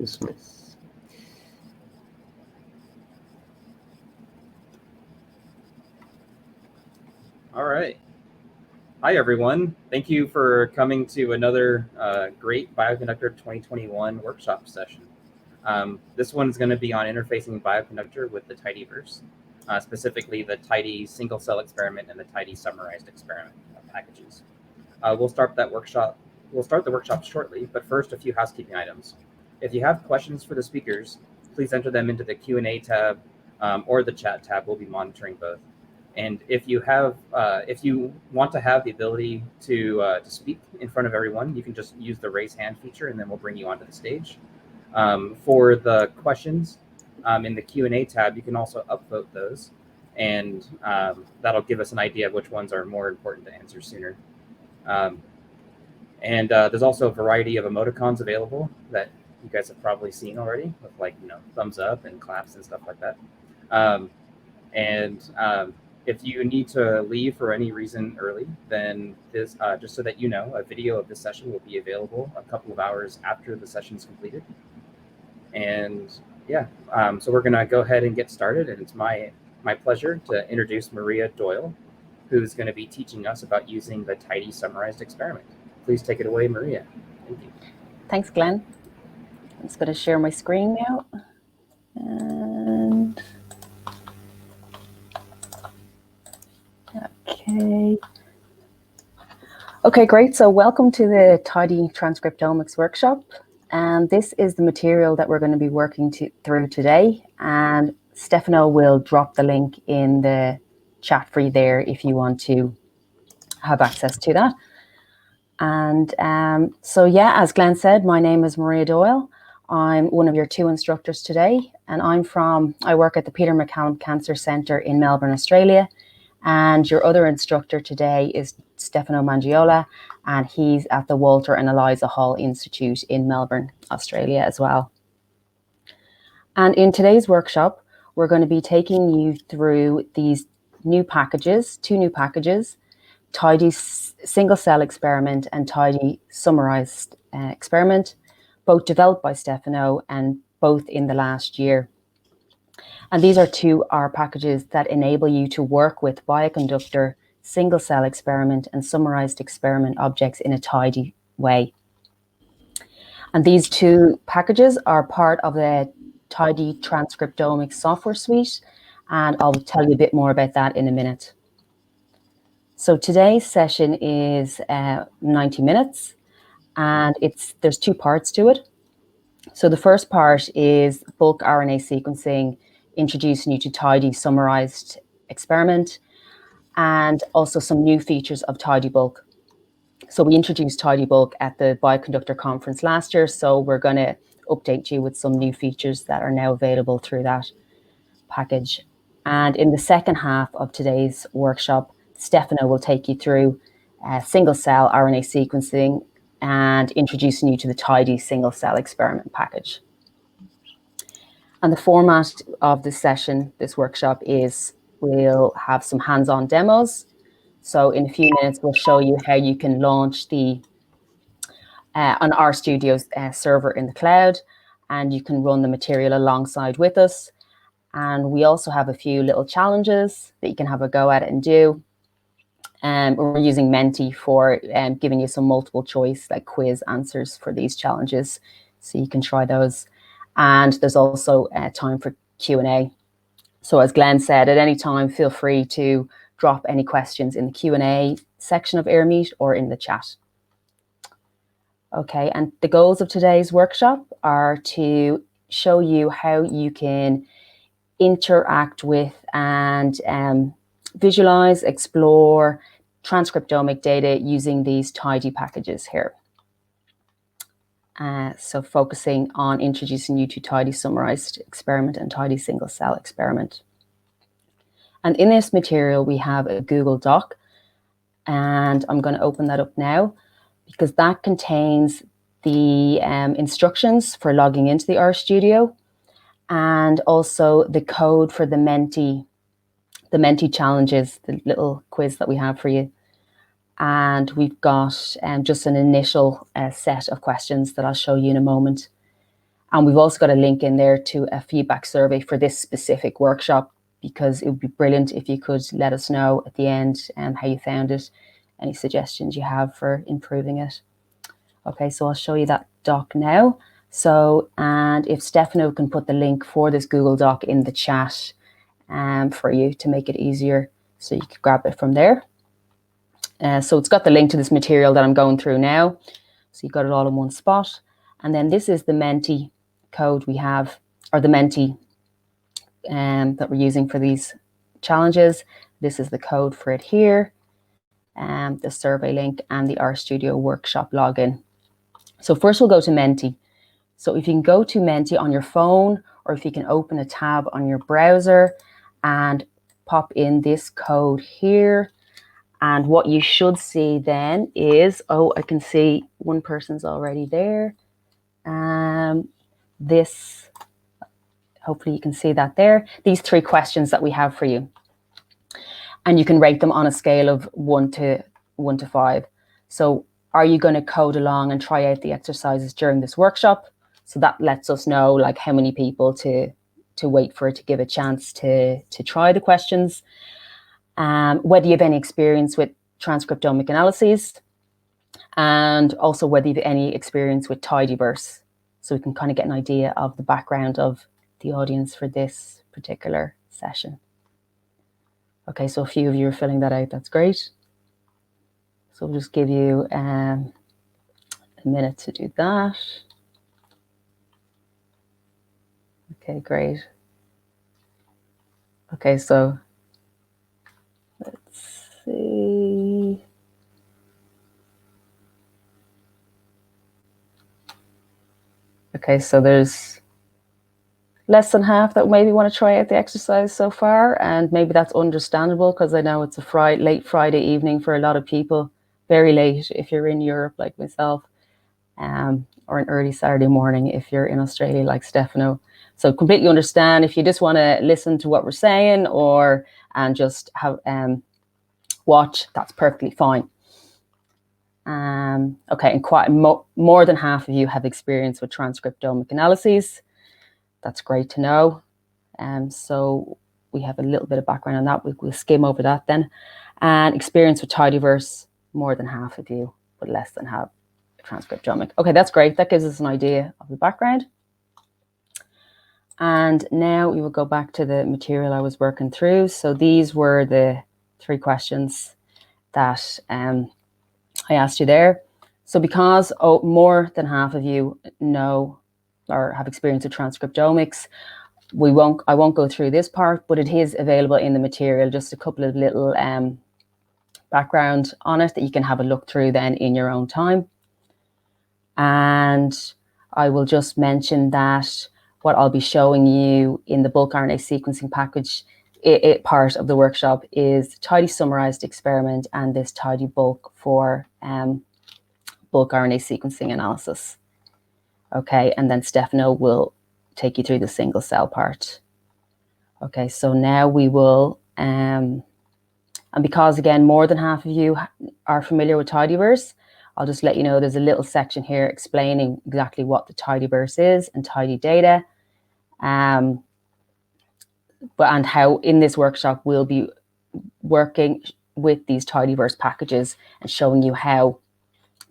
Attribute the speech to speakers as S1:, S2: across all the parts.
S1: Dismiss.
S2: All right. Hi, everyone. Thank you for coming to another great Bioconductor 2021 workshop session. This one is going to be on interfacing Bioconductor with the tidyverse, specifically the tidySingleCellExperiment and the tidySummarizedExperiment packages. We'll start the workshop shortly, but first a few housekeeping items. If you have questions for the speakers, please enter them into the Q&A tab or the chat tab. We'll be monitoring both. And if you want to have the ability to speak in front of everyone, you can just use the raise hand feature, and then we'll bring you onto the stage. For the questions in the Q&A tab, you can also upvote those, and that'll give us an idea of which ones are more important to answer sooner. There's also a variety of emoticons available that you guys have probably seen already, with thumbs up and claps and stuff like that. If you need to leave for any reason early, then this, just so that you know, a video of this session will be available a couple of hours after the session is completed. And yeah, so we're going to go ahead and get started. And it's my pleasure to introduce Maria Doyle, who's going to be teaching us about using the tidySummarizedExperiment. Please take it away, Maria. Thank you.
S3: Thanks, Glenn. I'm just going to share my screen now. And Okay, great. So welcome to the tidytranscriptomics workshop. And this is the material that we're going to be working through today. And Stefano will drop the link in the chat for you there if you want to have access to that. And so yeah, as Glenn said, my name is Maria Doyle. I'm one of your two instructors today, and I work at the Peter MacCallum Cancer Centre in Melbourne, Australia. And your other instructor today is Stefano Mangiola, and he's at the Walter and Eliza Hall Institute in Melbourne, Australia as well. And in today's workshop, we're going to be taking you through these new packages, two new packages, tidySingleCellExperiment and tidySummarizedExperiment, both developed by Stefano and both in the last year. And these are packages that enable you to work with Bioconductor, SingleCellExperiment, and SummarizedExperiment objects in a tidy way. And these two packages are part of the tidytranscriptomic software suite, and I'll tell you a bit more about that in a minute. So today's session is 90 minutes, and there's two parts to it. So the first part is bulk RNA sequencing, introducing you to tidySummarizedExperiment, and also some new features of tidybulk. So we introduced tidybulk at the Bioconductor conference last year, so we're going to update you with some new features that are now available through that package. And in the second half of today's workshop, Stefano will take you through single-cell RNA sequencing and introducing you to the tidySingleCellExperiment package. And the format of this session, this workshop, is we'll have some hands-on demos. So in a few minutes, we'll show you how you can launch the on RStudio's server in the cloud, and you can run the material alongside with us. And we also have a few little challenges that you can have a go at it and do. We're using Menti for giving you some multiple choice, like quiz answers for these challenges, so you can try those. And there's also time for Q&A. So as Glenn said, at any time, feel free to drop any questions in the Q&A section of AirMeet or in the chat. Okay, and the goals of today's workshop are to show you how you can interact with and visualize, explore transcriptomic data using these tidy packages here. So focusing on introducing you to tidySummarizedExperiment and tidySingleCellExperiment. And in this material, we have a Google Doc, and I'm going to open that up now because that contains the instructions for logging into the RStudio and also the code for the Menti challenges, the little quiz that we have for you. And we've got just an initial set of questions that I'll show you in a moment. And we've also got a link in there to a feedback survey for this specific workshop, because it would be brilliant if you could let us know at the end how you found it, any suggestions you have for improving it. Okay, so I'll show you that doc now. So, and if Stefano can put the link for this Google Doc in the chat for you to make it easier, so you can grab it from there. So it's got the link to this material that I'm going through now. So you've got it all in one spot. And then this is the Menti code we have, or the Menti that we're using for these challenges. This is the code for it here, the survey link, and the RStudio workshop login. So first we'll go to Menti. So if you can go to Menti on your phone, or if you can open a tab on your browser and pop in this code here. And what you should see then is, oh, I can see one person's already there. This, hopefully you can see that there. These 3 questions that we have for you. And you can rate them on a scale of 1 to 5. So are you going to code along and try out the exercises during this workshop? So that lets us know like how many people to wait for it to give a chance to try the questions. Whether you have any experience with transcriptomic analyses, and also whether you have any experience with tidyverse, so we can kind of get an idea of the background of the audience for this particular session. Okay, so a few of you are filling that out. That's great. So we'll just give you a minute to do that. Okay, great. Okay, so let's see. Okay, so there's less than half that maybe want to try out the exercise so far, and maybe that's understandable because I know it's a late Friday evening for a lot of people, very late if you're in Europe like myself, or an early Saturday morning if you're in Australia like Stefano. So completely understand if you just want to listen to what we're saying and just have watch, that's perfectly fine. Okay, and quite more than half of you have experience with transcriptomic analyses. That's great to know. So we have a little bit of background on that. We'll skim over that then. And experience with tidyverse, more than half of you, but less than half transcriptomic. Okay, that's great. That gives us an idea of the background. And now we will go back to the material I was working through. So these were the 3 questions that I asked you there. So because more than half of you know or have experience with transcriptomics, I won't go through this part, but it is available in the material, just a couple of little background on it that you can have a look through then in your own time. And I will just mention that what I'll be showing you in the bulk RNA sequencing package part of the workshop is tidySummarizedExperiment and this tidybulk for bulk RNA sequencing analysis. Okay, and then Stefano will take you through the single cell part. Okay, so now we will, and because again, more than half of you are familiar with tidyverse, I'll just let you know there's a little section here explaining exactly what the tidyverse is and tidydata, and how in this workshop we'll be working with these tidyverse packages and showing you how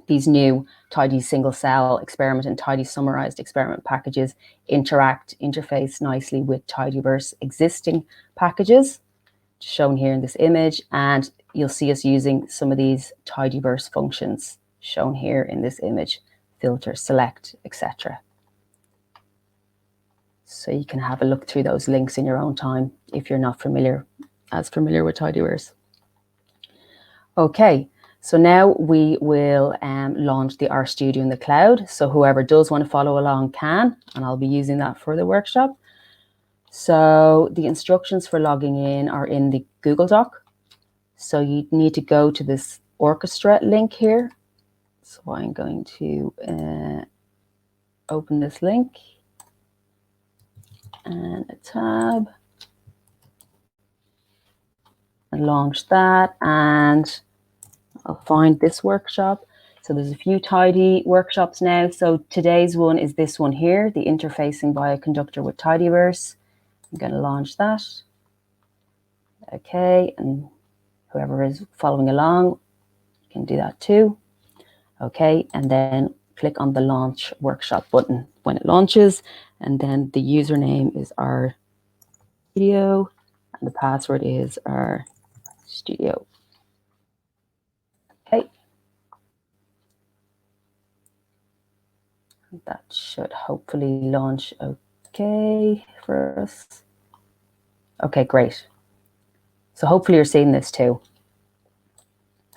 S3: these new tidySingleCellExperiment and tidySummarizedExperiment packages interface nicely with tidyverse existing packages, shown here in this image, and you'll see us using some of these tidyverse functions shown here in this image, filter, select, etc. So you can have a look through those links in your own time if you're not as familiar with tidyverse. Okay, so now we will launch the RStudio in the cloud. So whoever does want to follow along can, and I'll be using that for the workshop. So the instructions for logging in are in the Google Doc. So you need to go to this orchestra link here. So I'm going to open this link and a tab and launch that, and I'll find this workshop. So So there's a few tidy workshops now. So today's one is this one here, the interfacing bioconductor with tidyverse. I'm going to launch that. Okay, and whoever is following along can do that too. Okay, and then click on the launch workshop button when it launches, and then the username is our studio and the password is our studio. Okay, that should hopefully launch okay for us. Okay, great. So hopefully you're seeing this too.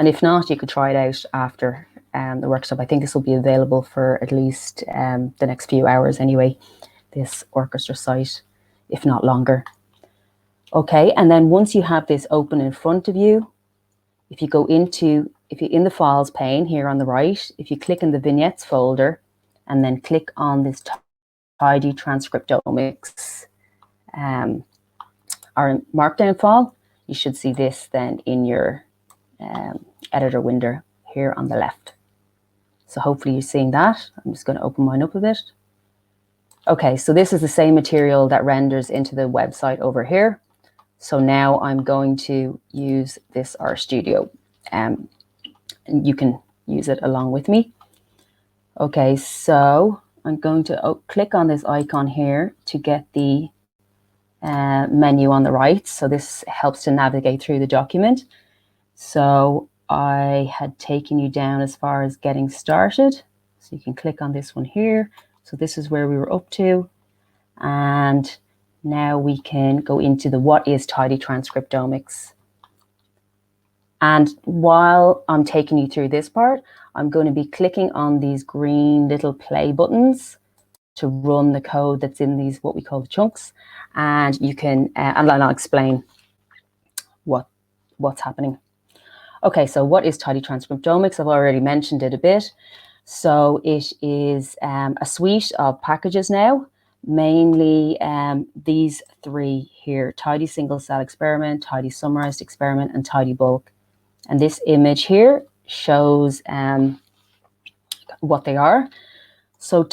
S3: And if not, you could try it out after the workshop. I think this will be available for at least the next few hours anyway, this orchestra site, if not longer. Okay, and then once you have this open in front of you, if you're in the files pane here on the right, if you click in the vignettes folder and then click on this tidytranscriptomics our markdown file, you should see this then in your editor window here on the left. So hopefully you're seeing that. I'm just going to open mine up a bit. Okay, so this is the same material that renders into the website over here. So now I'm going to use this RStudio, and you can use it along with me. Okay, so I'm going to click on this icon here to get the menu on the right. So this helps to navigate through the document. So I had taken you down as far as getting started. So you can click on this one here. So this is where we were up to. And now we can go into the what is tidytranscriptomics. And while I'm taking you through this part, I'm going to be clicking on these green little play buttons to run the code that's in these, what we call the chunks. And you can, and I'll explain what's happening. Okay, so what is tidytranscriptomics? I've already mentioned it a bit. So it is a suite of packages now, mainly these three here, tidySingleCellExperiment, tidySummarizedExperiment, and tidybulk. And this image here shows what they are. So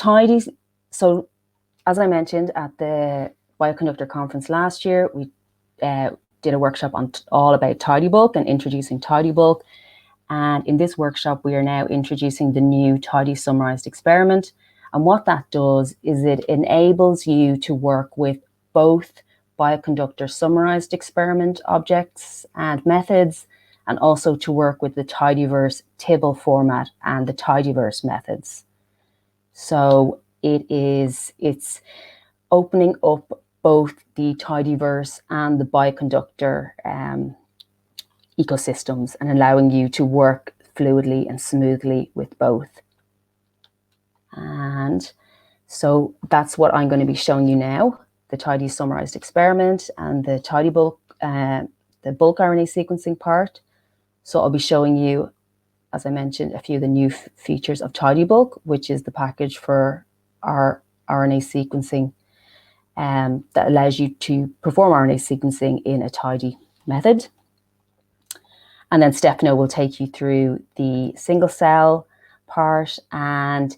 S3: as I mentioned at the Bioconductor conference last year, we did a workshop on all about tidybulk and introducing tidybulk. And in this workshop, we are now introducing the new tidySummarizedExperiment. And what that does is it enables you to work with both Bioconductor summarized experiment objects and methods, and also to work with the tidyverse tibble format and the tidyverse methods. So it's opening up both the tidyverse and the Bioconductor ecosystems and allowing you to work fluidly and smoothly with both. And so that's what I'm going to be showing you now, the tidySummarizedExperiment and the tidybulk, the bulk RNA sequencing part. So I'll be showing you, as I mentioned, a few of the new features of tidybulk, which is the package for our RNA sequencing that allows you to perform RNA sequencing in a tidy method. And then Stefano will take you through the single cell part and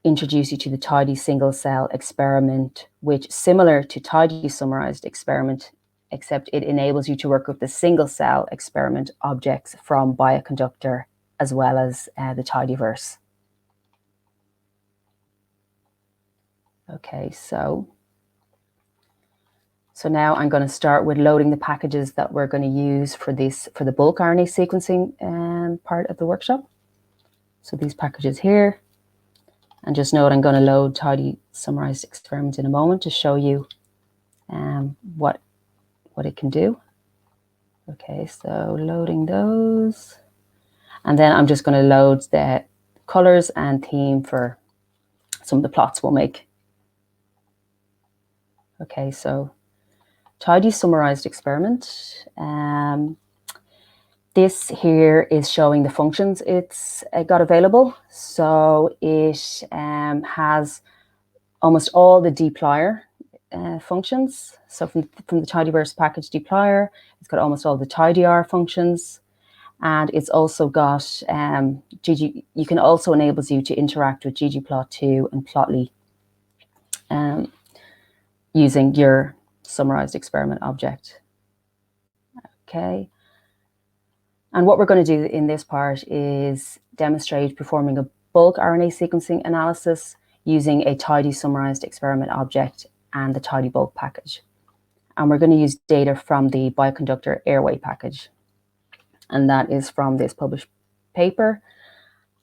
S3: introduce you to the tidySingleCellExperiment, which similar to tidySummarizedExperiment, except it enables you to work with the single cell experiment objects from Bioconductor as well as the tidyverse. Okay, so now I'm going to start with loading the packages that we're going to use for the bulk RNA sequencing part of the workshop. So these packages here, and just note I'm going to load tidySummarizedExperiment in a moment to show you what it can do. Okay, so loading those, and then I'm just going to load the colors and theme for some of the plots we'll make. Okay, so tidySummarizedExperiment. This here is showing the functions it's got available. So it has almost all the dplyr functions. So from the tidyverse package dplyr, it's got almost all the tidyr functions. And it's also got you can also enables you to interact with ggplot2 and plotly using your summarized experiment object. Okay. And what we're going to do in this part is demonstrate performing a bulk RNA sequencing analysis using a tidySummarizedExperiment object and the tidybulk package. And we're going to use data from the Bioconductor airway package. And that is from this published paper.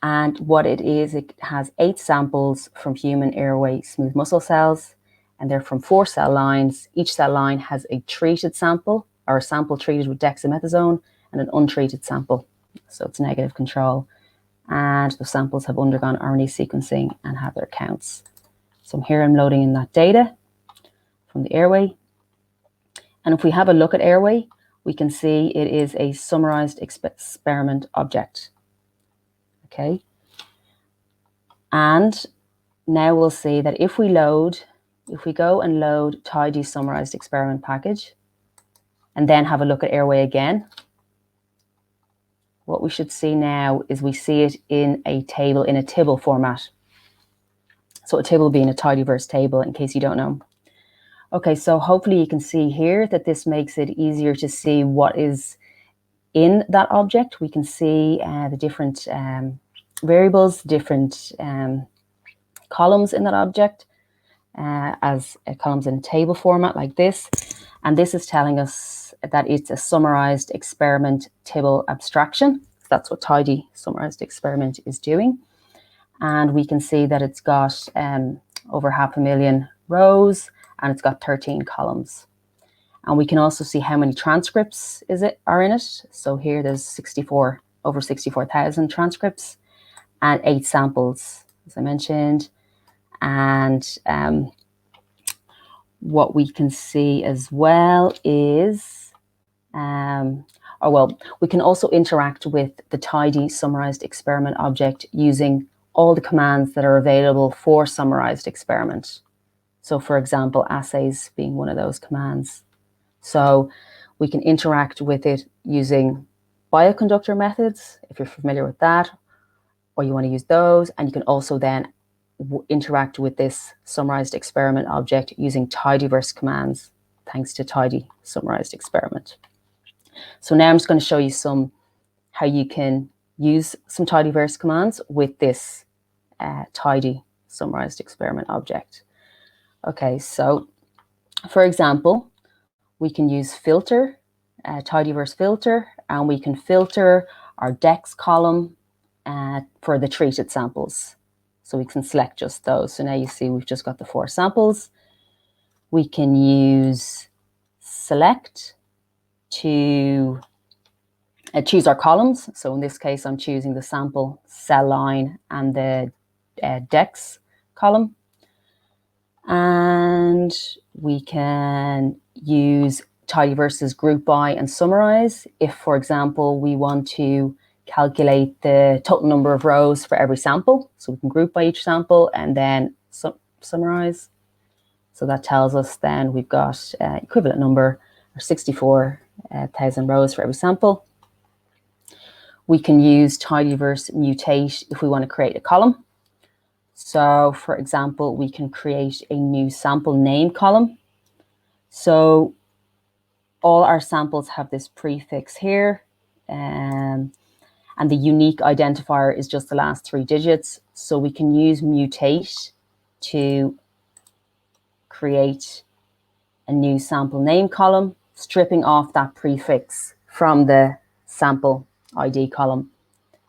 S3: And what it is, it has 8 samples from human airway smooth muscle cells, and they're from 4 cell lines. Each cell line has a treated sample, or a sample treated with dexamethasone, and an untreated sample. So it's negative control. And the samples have undergone RNA sequencing and have their counts. So here I'm loading in that data from the airway. And if we have a look at airway, we can see it is a summarized experiment object. Okay. And now we'll see that if we go and load tidySummarizedExperiment package, and then have a look at airway again, what we should see now is we see it in a table, in a tibble format. So a tibble being a tidyverse table, in case you don't know. Okay, so hopefully you can see here that this makes it easier to see what is in that object. We can see the different variables, different columns in that object as columns in a table format like this. And this is telling us that it's a summarized experiment tibble abstraction. That's what tidySummarizedExperiment is doing. And we can see that it's got over 500,000 rows, and it's got 13 columns. And we can also see how many transcripts are in it. So here there's over 64,000 transcripts and 8 samples, as I mentioned. And what we can see as well is, we can also interact with the tidySummarizedExperiment object using all the commands that are available for SummarizedExperiment. So for example, assays being one of those commands. So we can interact with it using Bioconductor methods, if you're familiar with that, or you want to use those. And you can also then interact with this SummarizedExperiment object using tidyverse commands, thanks to tidySummarizedExperiment. So now I'm just going to show you how you can use some tidyverse commands with this tidySummarizedExperiment object. Okay, so for example, we can use filter, tidyverse filter, and we can filter our dex column for the treated samples. So we can select just those. So now you see we've just got the 4 samples. We can use select to choose our columns. So in this case, I'm choosing the sample cell line and the dex column. And we can use tidyverse's group by and summarize if, for example, we want to calculate the total number of rows for every sample. So we can group by each sample and then summarize. So that tells us then we've got equivalent number, or 64,000 rows for every sample. We can use tidyverse mutate if we want to create a column. So for example, we can create a new sample name column. So all our samples have this prefix here, and the unique identifier is just the last 3 digits. So we can use mutate to create a new sample name column, stripping off that prefix from the sample ID column.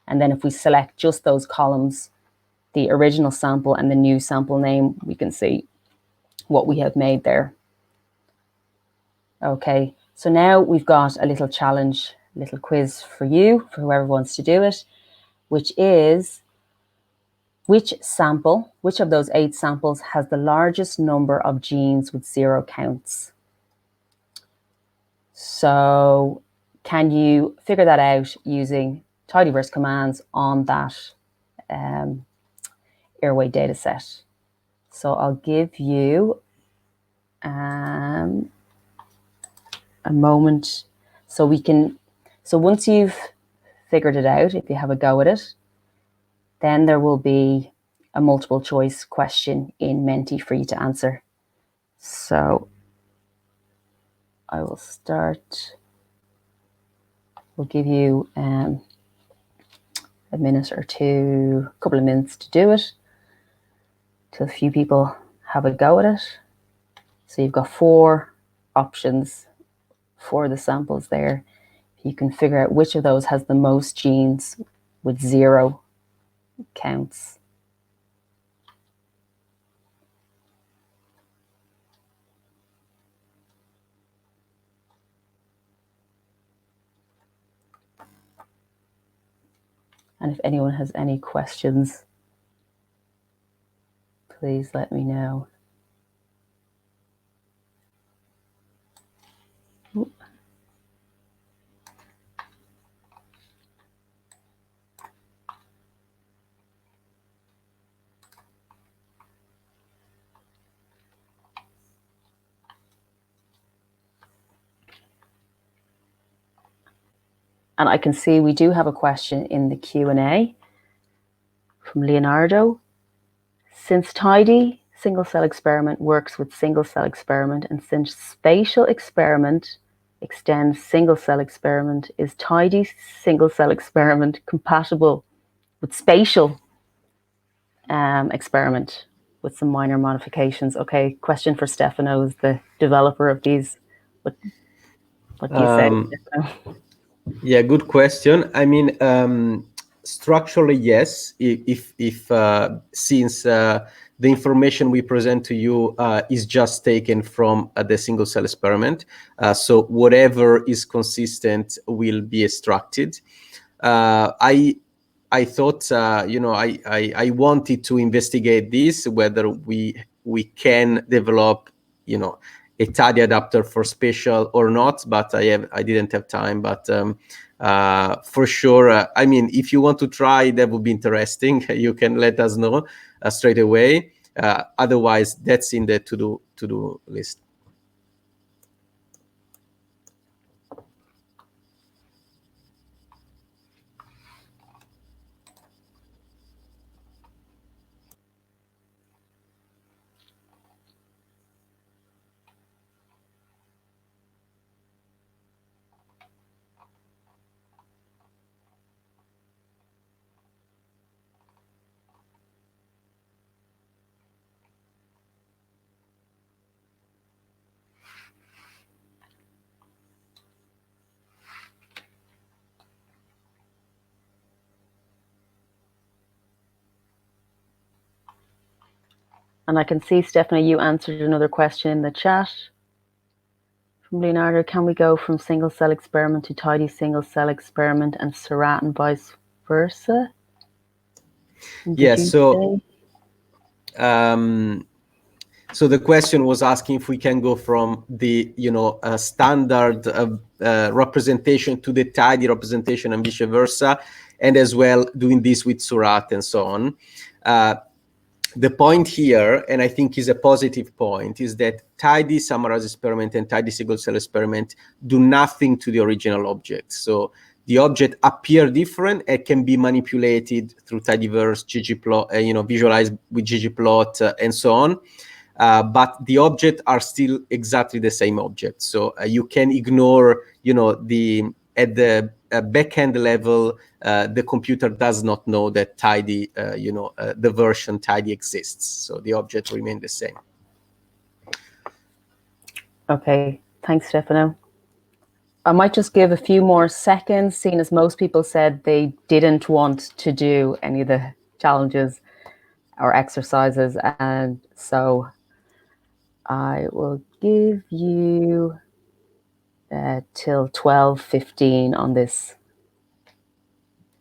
S3: And then if we select just those columns, the original sample and the new sample name, we can see what we have made there. Okay, so now we've got a little challenge, little quiz for you, for whoever wants to do it, which is which of those 8 samples has the largest number of genes with 0 counts? So can you figure that out using tidyverse commands on that airway data set? So I'll give you a moment. So once you've figured it out, if you have a go at it, then there will be a multiple choice question in Menti for you to answer. So I will start. We'll give you a minute or two, a couple of minutes to do it, till a few people have a go at it. So you've got 4 options for the samples there. You can figure out which of those has the most genes with 0 counts. And if anyone has any questions, please let me know. And I can see we do have a question in the Q&A from Leonardo. Since tidySingleCellExperiment works with SingleCellExperiment, and since spatial experiment extends SingleCellExperiment, is tidySingleCellExperiment compatible with spatial experiment with some minor modifications? Okay, question for Stefano, who's the developer of these. What do you say, Stefano?
S1: Yeah, good question. I mean, structurally, yes. If since the information we present to you is just taken from the single cell experiment, so whatever is consistent will be extracted. I thought, you know, I wanted to investigate this, whether we can develop, you know, a tidy adapter for spatial or not, but I didn't have time. But for sure, I mean, if you want to try, that would be interesting. You can let us know straight away. Otherwise, that's in the to-do list.
S3: And I can see, Stefano, you answered another question in the chat from Leonardo. Can we go from single cell experiment to tidy single cell experiment and Seurat and vice versa?
S1: Yes. So the question was asking if we can go from the, you know, standard representation to the tidy representation and vice versa, and as well doing this with Seurat and so on. The point here, and I think is a positive point, is that tidySummarizedExperiment and tidySingleCellExperiment do nothing to the original object. So the object appear different and can be manipulated through tidyverse, ggplot, you know, visualize with ggplot and so on. But the objects are still exactly the same object. So you can ignore, you know, at the backend level, the computer does not know that tidy, you know, the version tidy exists. So the object remains the same.
S3: Okay, thanks, Stefano. I might just give a few more seconds, seeing as most people said they didn't want to do any of the challenges or exercises. And so I will give you till 12:15 on this,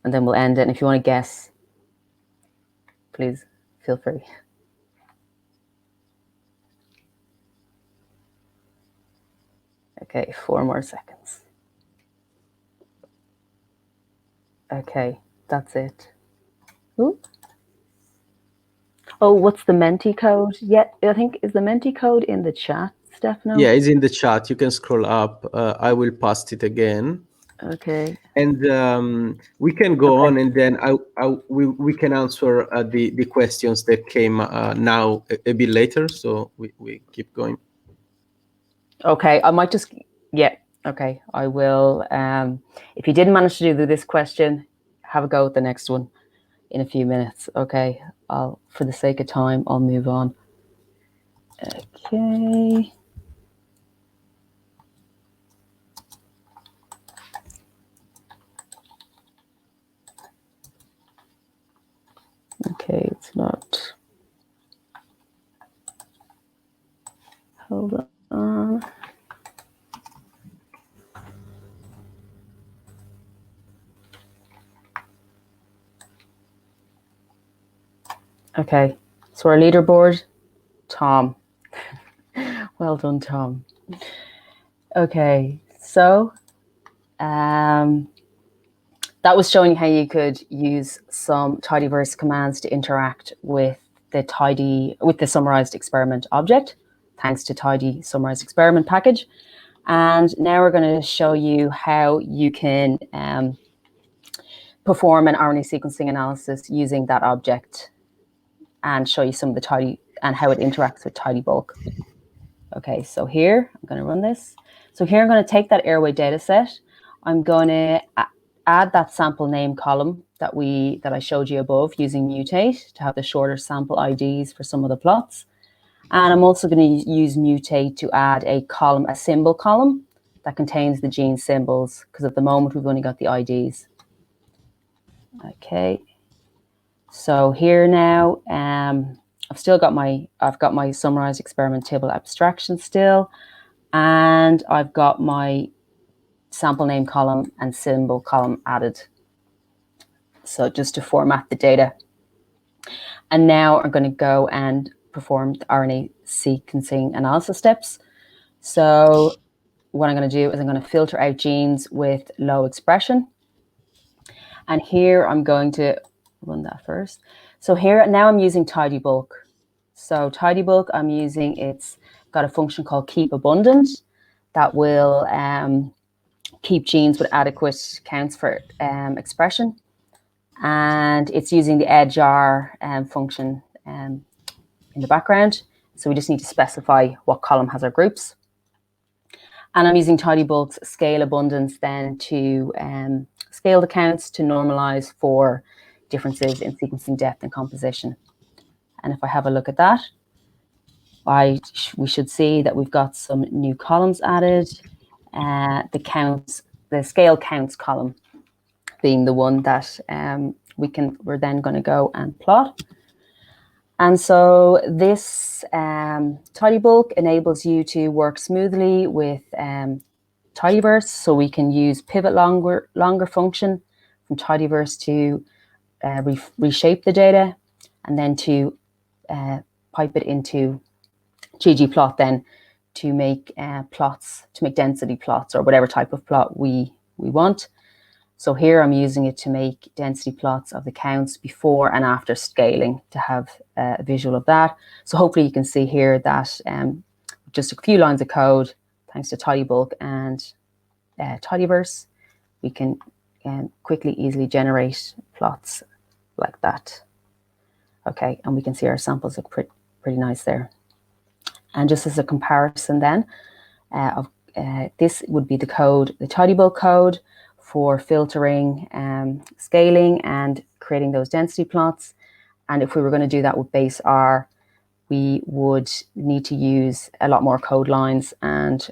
S3: and then we'll end it. And if you want to guess, please feel free. Okay, 4 more seconds. Okay, that's it. Ooh. Oh, what's the Menti code? Yeah, I think, is the Menti code in the chat, Stefano?
S1: Yeah, it's in the chat. You can scroll up. I will paste it again.
S3: Okay.
S1: And we can go on, and then we can answer the questions that came now a bit later. So we keep going.
S3: Okay, I might just, yeah, okay, I will. If you didn't manage to do this question, have a go at the next one in a few minutes. Okay, for the sake of time, I'll move on. Okay. Okay, it's not. Hold on. Okay, so our leaderboard, Tom. Well done, Tom. Okay, so that was showing how you could use some tidyverse commands to interact with the SummarizedExperiment object, thanks to tidySummarizedExperiment package. And now we're going to show you how you can perform an RNA sequencing analysis using that object, and show you some of the and how it interacts with tidybulk. Okay, so here I'm going to run this. So here I'm going to take that airway data set. I'm going to add that sample name column that I showed you above using mutate to have the shorter sample IDs for some of the plots. And I'm also going to use mutate to add a symbol column that contains the gene symbols, because at the moment we've only got the IDs. Okay. So here now, I've got my SummarizedExperiment table abstraction still, and I've got my sample name column and symbol column added. So just to format the data. And now I'm going to go and perform the RNA sequencing analysis steps. So what I'm going to do is I'm going to filter out genes with low expression. And here I'm going to run that first. So here now I'm using tidybulk. So tidybulk, I'm using, it's got a function called keep abundant that will keep genes with adequate counts for expression. And it's using the edgeR function in the background. So we just need to specify what column has our groups. And I'm using tidybulk's scale abundance then to scale the counts to normalize for differences in sequencing depth and composition. And if I have a look at that, we should see that we've got some new columns added. The scale counts column being the one that we're then going to go and plot. And so this tidybulk enables you to work smoothly with tidyverse. So we can use pivot longer function from tidyverse to reshape the data, and then to pipe it into ggplot then to make plots, to make density plots or whatever type of plot we want. So here I'm using it to make density plots of the counts before and after scaling to have a visual of that. So hopefully you can see here that just a few lines of code, thanks to tidybulk and tidyverse, we can quickly, easily generate plots like that. Okay, and we can see our samples look pretty nice there. And just as a comparison then, this would be the code, the tidybulk code for filtering, scaling, and creating those density plots. And if we were going to do that with base R, we would need to use a lot more code lines and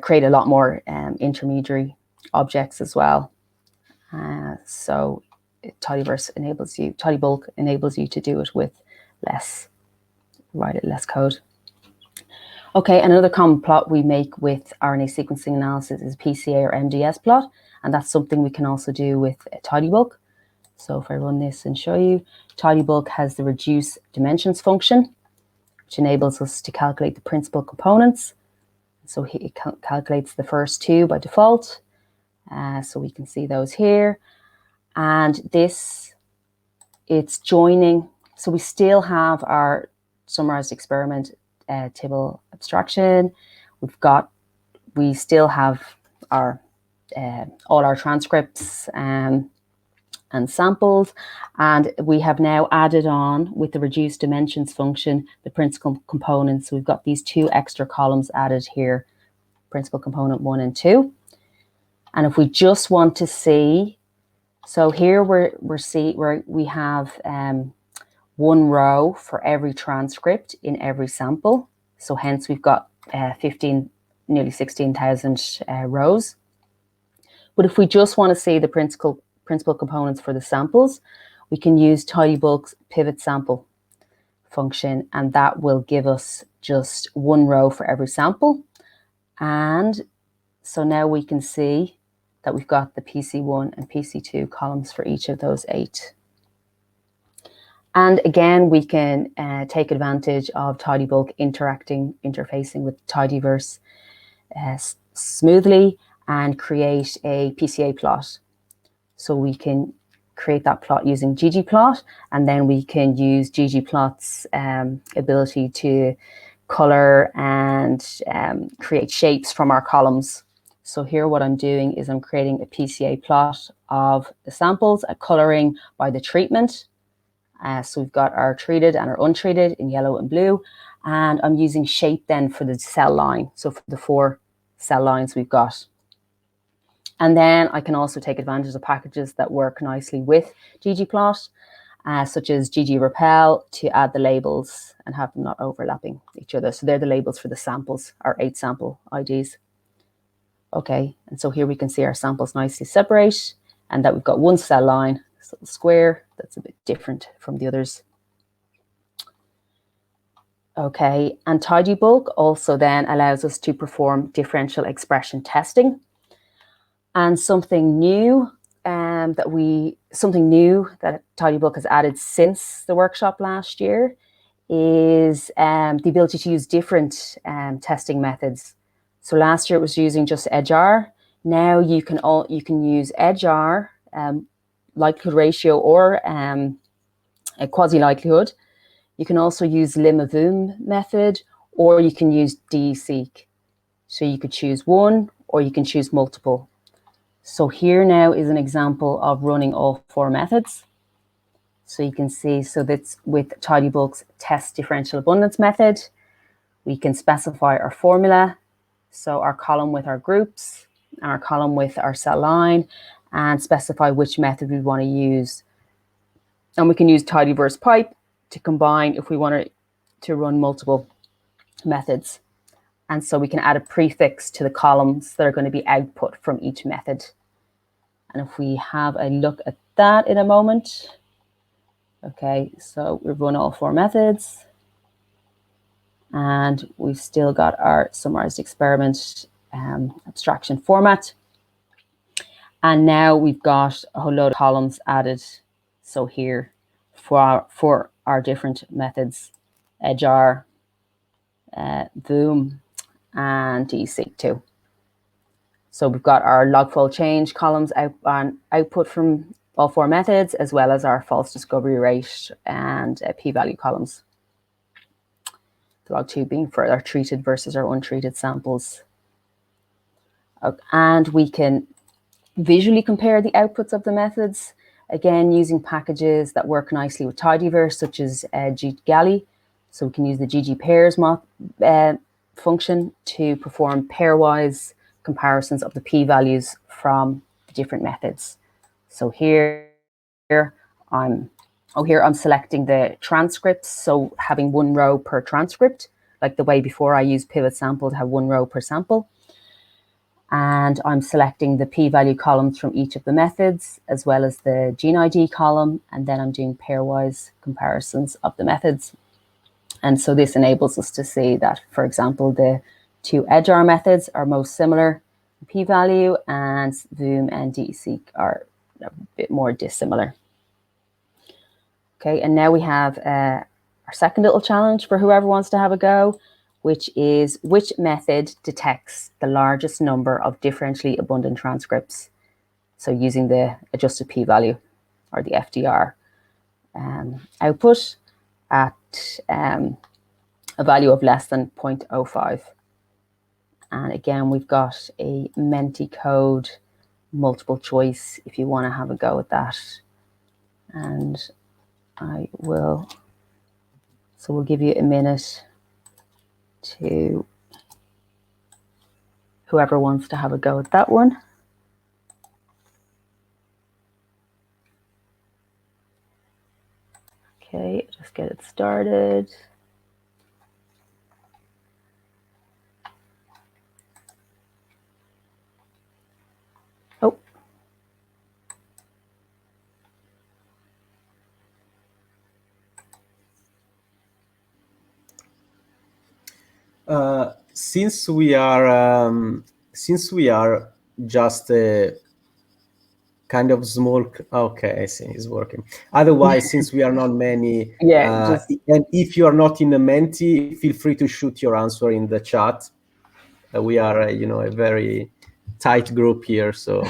S3: create a lot more intermediary objects as well. So tidybulk enables you to do it with less code. Okay, another common plot we make with RNA sequencing analysis is PCA or MDS plot, and that's something we can also do with tidybulk. So if I run this and show you, tidybulk has the reduce dimensions function, which enables us to calculate the principal components. So it calculates the first two by default. So we can see those here. And this, it's joining. So we still have our SummarizedExperiment table abstraction. We still have our all our transcripts and samples, and we have now added on with the reduced dimensions function the principal components. So we've got these 2 extra columns added here, principal component 1 and 2. And if we just want to see, so here we have 1 row for every transcript in every sample. So hence we've got nearly 16,000 rows. But if we just want to see the principal components for the samples, we can use tidybulk's pivot sample function, and that will give us just 1 row for every sample. And so now we can see that we've got the PC1 and PC2 columns for each of those 8. And again, we can take advantage of tidybulk interfacing with tidyverse smoothly and create a PCA plot. So we can create that plot using ggplot, and then we can use ggplot's ability to color and create shapes from our columns. So here what I'm doing is I'm creating a PCA plot of the samples, coloring by the treatment. So we've got our treated and our untreated in yellow and blue, and I'm using shape then for the cell line. So for the 4 cell lines we've got. And then I can also take advantage of packages that work nicely with ggplot, such as ggrepel, to add the labels and have them not overlapping each other. So they're the labels for the samples, our 8 sample IDs. Okay, and so here we can see our samples nicely separate, and that we've got 1 cell line, this little square, that's a bit different from the others. Okay, and tidybulk also then allows us to perform differential expression testing. And something new that tidybulk has added since the workshop last year is the ability to use different testing methods. So last year it was using just EdgeR. Now you can use EdgeR, likelihood ratio, or a quasi-likelihood. You can also use lim-a-voom method, or you can use DESeq. So you could choose one, or you can choose multiple. So here now is an example of running all 4 methods. So you can see, so that's with tidybulk's test differential abundance method. We can specify our formula, so our column with our groups, our column with our cell line, and specify which method we want to use. And we can use tidyverse pipe to combine if we want to run multiple methods. And so we can add a prefix to the columns that are going to be output from each method. And if we have a look at that in a moment. Okay, so we've run all 4 methods. And we've still got our summarized experiment abstraction format. And now we've got a whole load of columns added. So here for our different methods, EdgeR, Voom, and DESeq too. So we've got our log-fold change columns output from all 4 methods, as well as our false discovery rate and p-value columns. The log2 being for our treated versus our untreated samples. And we can visually compare the outputs of the methods, again using packages that work nicely with tidyverse, such as ggalley. So we can use the ggpairs function to perform pairwise comparisons of the p-values from the different methods. So here I'm selecting the transcripts, so having 1 row per transcript, like the way before I used pivot sample to have 1 row per sample. And I'm selecting the p-value columns from each of the methods, as well as the gene ID column, and then I'm doing pairwise comparisons of the methods. And so this enables us to see that, for example, the 2 EdgeR methods are most similar in p-value, and Voom and DESeq are a bit more dissimilar. Okay, and now we have our second little challenge for whoever wants to have a go, which is which method detects the largest number of differentially abundant transcripts. So using the adjusted p-value, or the FDR output at a value of less than 0.05. And again, we've got a Menti code, multiple choice, if you want to have a go at that. And I will, so we'll give you a minute to whoever wants to have a go at that one. Okay, just get it started. Oh.
S1: Since we are just a kind of small, okay, I see, it's working. Otherwise, since we are not many,
S3: Yeah,
S1: and if you are not in the Menti, feel free to shoot your answer in the chat. We are, you know, a very tight group here, so.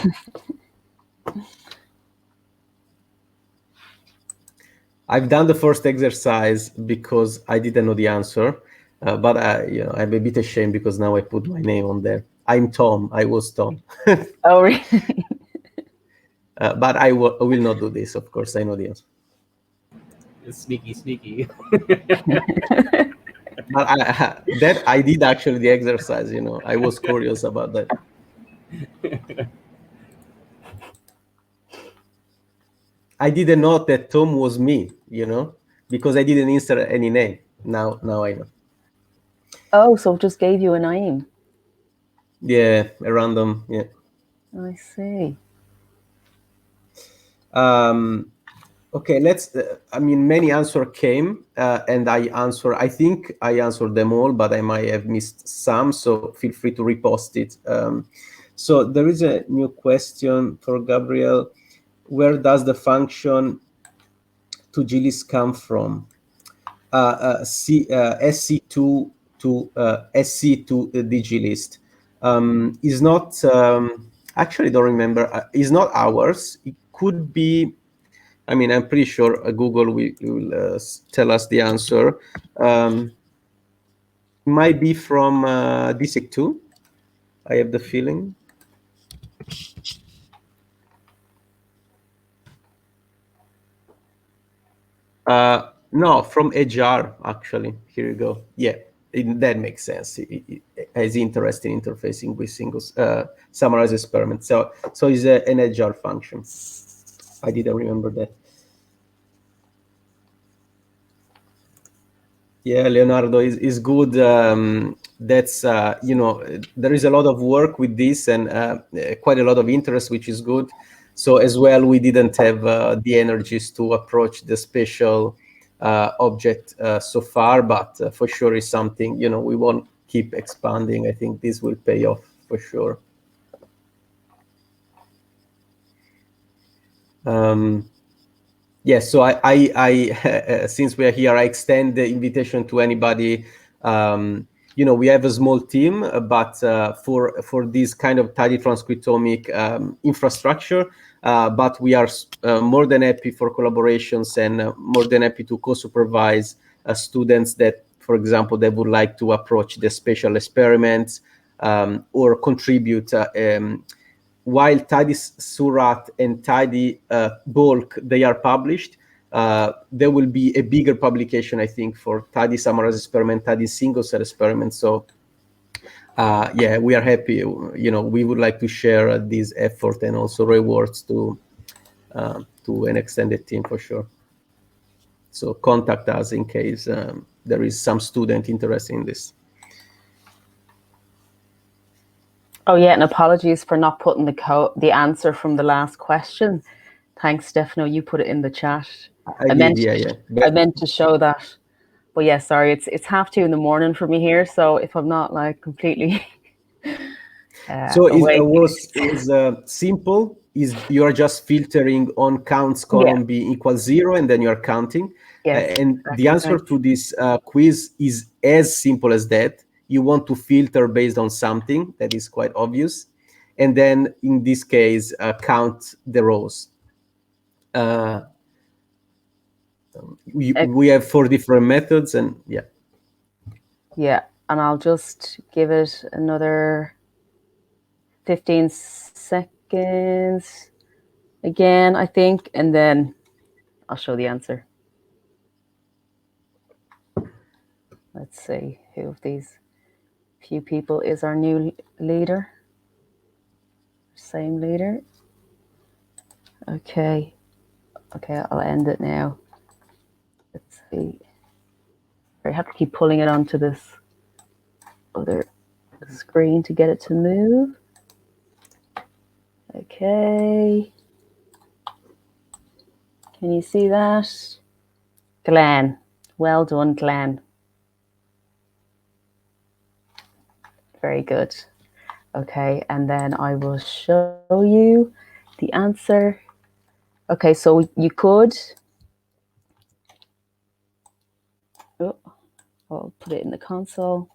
S1: I've done the first exercise because I didn't know the answer, but you know, I'm a bit ashamed because now I put my name on there. I'm Tom. I was Tom.
S3: Oh, really?
S1: But I will not do this. Of course, I know the answer.
S2: It's sneaky, sneaky.
S1: But I did actually the exercise. You know, I was curious about that. I didn't know that Tom was me. You know, because I didn't insert any name. Now I know.
S3: Oh, so it just gave you a name.
S1: Yeah, a random. Yeah.
S3: I see.
S1: Okay, let's. I mean, many answers came, and I think I answered them all, but I might have missed some. So feel free to repost it. So there is a new question for Gabriel. Where does the function to glist come from? SC2 to SC2 dglist is not. Actually, don't remember. Is not ours. It could be. I mean, I'm pretty sure Google will tell us the answer. Might be from DSEC2. I have the feeling. No, from HR, actually. Here you go. Yeah, that makes sense. It has interest in interfacing with SingleCellExperiment. So it's an HR function. I didn't remember that. Yeah, Leonardo is good. That's you know, there is a lot of work with this and quite a lot of interest, which is good. So as well, we didn't have the energies to approach the special object so far, but for sure is something, you know, we won't keep expanding. I think this will pay off for sure. Yes, so I since we are here, I extend the invitation to anybody. You know, we have a small team, but for this kind of tidytranscriptomic infrastructure, but we are more than happy for collaborations and more than happy to co-supervise students that, for example, they would like to approach the special experiments or contribute. While tidySurat and tidybulk, they are published, there will be a bigger publication, I think, for tidySummarizedExperiment, tidySingleCellExperiment. So yeah, we are happy. You know, we would like to share this effort and also rewards to an extended team for sure. So contact us in case there is some student interested in this.
S3: Oh yeah, and apologies for not putting the answer from the last question. Thanks, Stefano. You put it in the chat. I meant to show that, but yeah, sorry. It's 2:30 in the morning for me here, so if I'm not like completely.
S1: So it was simple. Is you are just filtering on counts column B equals 0, and then you are counting.
S3: Yes,
S1: and the answer to this quiz is as simple as that. You want to filter based on something that is quite obvious, and then in this case count the rows. We have 4 different methods, and yeah.
S3: and I'll just give it another 15 seconds again, I think, and then I'll show the answer. Let's see who of these few people is our new leader. Same leader. Okay. Okay, I'll end it now. Let's see. I have to keep pulling it onto this other screen to get it to move. Okay. Can you see that? Glenn. Well done, Glenn. Very good. Okay, and then I will show you the answer. Okay, so you could, I'll put it in the console.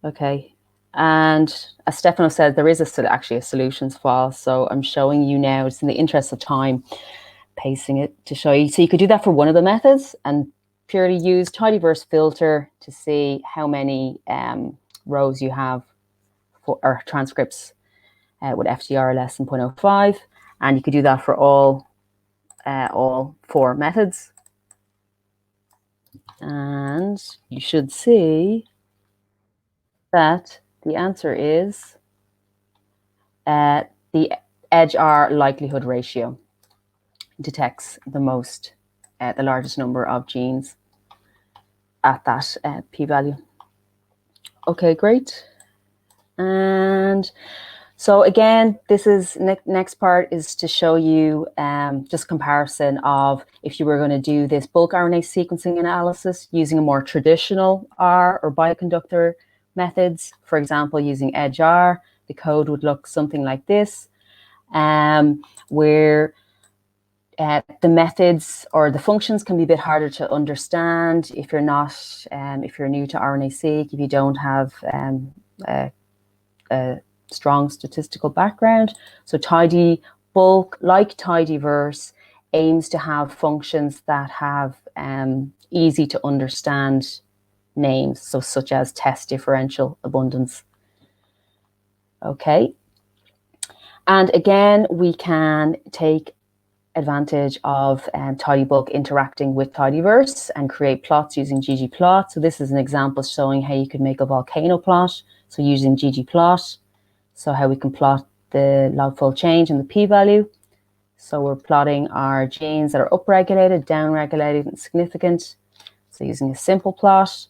S3: Okay, and as Stefano said, there is actually a solutions file. So I'm showing you now, it's in the interest of time, pasting it to show you. So you could do that for one of the methods and purely use tidyverse filter to see how many rows you have for or transcripts with FDR less than 0.05. And you could do that for all 4 methods. And you should see that the answer is the edge-R likelihood ratio detects the most, the largest number of genes at that p-value. Okay, great. And so again, this is next part is to show you just comparison of if you were going to do this bulk RNA sequencing analysis using a more traditional R or bioconductor methods. For example, using edge-R, the code would look something like this, where the methods or the functions can be a bit harder to understand if you're not, if you're new to RNA-seq, if you don't have a strong statistical background. So tidybulk, like tidyverse, aims to have functions that have easy to understand names, so such as test differential abundance. Okay. And again, we can take advantage of tidybulk interacting with tidyverse and create plots using ggplot. So this is an example showing how you could make a volcano plot. So using ggplot, so how we can plot the log-fold change in the p-value. So we're plotting our genes that are upregulated, downregulated, and significant. So using a simple plot,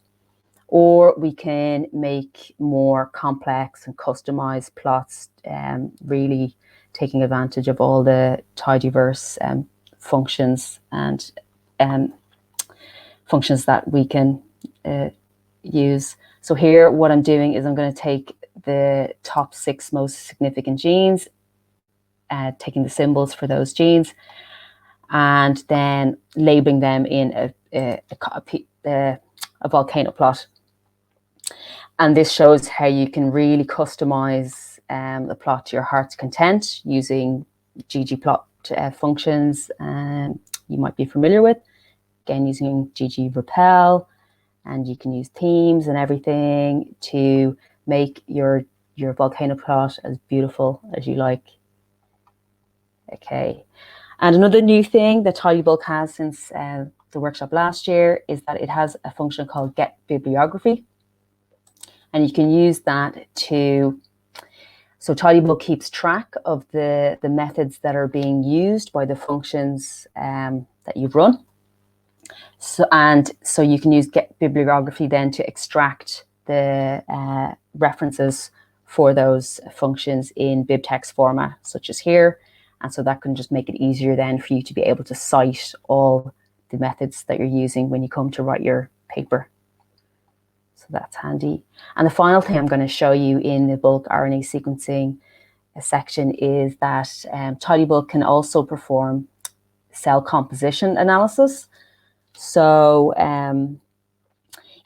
S3: or we can make more complex and customized plots, really taking advantage of all the tidyverse functions and functions that we can use. So here, what I'm doing is I'm going to take the top 6 most significant genes, taking the symbols for those genes, and then labeling them in a volcano plot. And this shows how you can really customize the plot to your heart's content using ggplot functions you might be familiar with. Again, using ggRepel, and you can use themes and everything to make your volcano plot as beautiful as you like. Okay, and another new thing that tidybulk has since the workshop last year is that it has a function called get bibliography. And you can use that to, so tidybulk keeps track of the methods that are being used by the functions that you've run. So you can use get bibliography then to extract the references for those functions in bibtext format, such as here. And so that can just make it easier then for you to be able to cite all the methods that you're using when you come to write your paper. So that's handy. And the final thing I'm going to show you in the bulk RNA sequencing section is that tidybulk can also perform cell composition analysis. So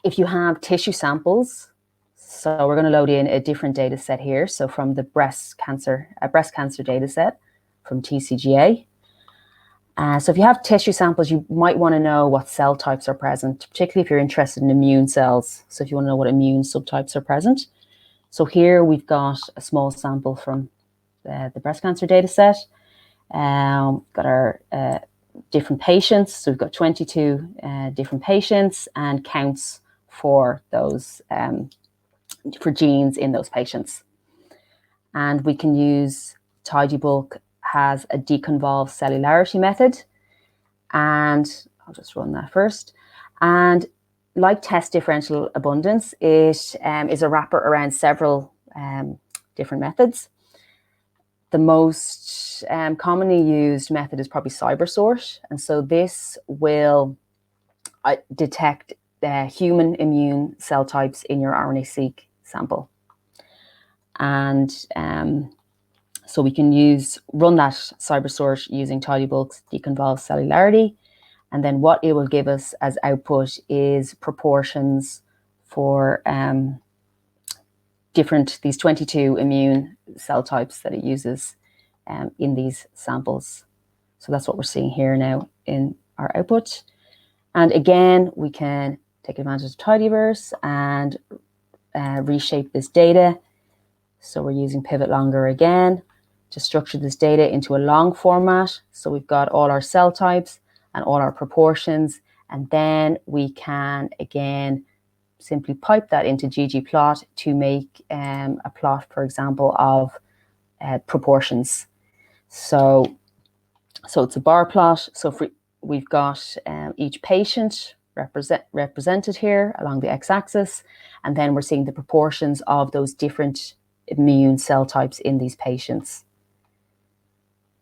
S3: if you have tissue samples, so we're going to load in a different data set here. So from the breast cancer data set from TCGA. So if you have tissue samples, you might want to know what cell types are present, particularly if you're interested in immune cells. So if you want to know what immune subtypes are present. So here we've got a small sample from the breast cancer data set. Got our different patients. So we've got 22 different patients and counts for those, for genes in those patients. And we can use tidybulk has a deconvolved cellularity method, and I'll just run that first. And like test differential abundance, it is a wrapper around several different methods. The most commonly used method is probably CyberSort, and so this will detect human immune cell types in your RNA-seq sample. And so we can run that CyberSort using tidybulk's deconvolved cellularity, and then what it will give us as output is proportions for these 22 immune cell types that it uses in these samples. So that's what we're seeing here now in our output. And again, we can take advantage of tidyverse and reshape this data. So we're using pivot longer again to structure this data into a long format. So we've got all our cell types and all our proportions, and then we can again simply pipe that into ggplot to make a plot, for example, of proportions. So it's a bar plot. So if we've got each patient represented here along the x-axis, and then we're seeing the proportions of those different immune cell types in these patients.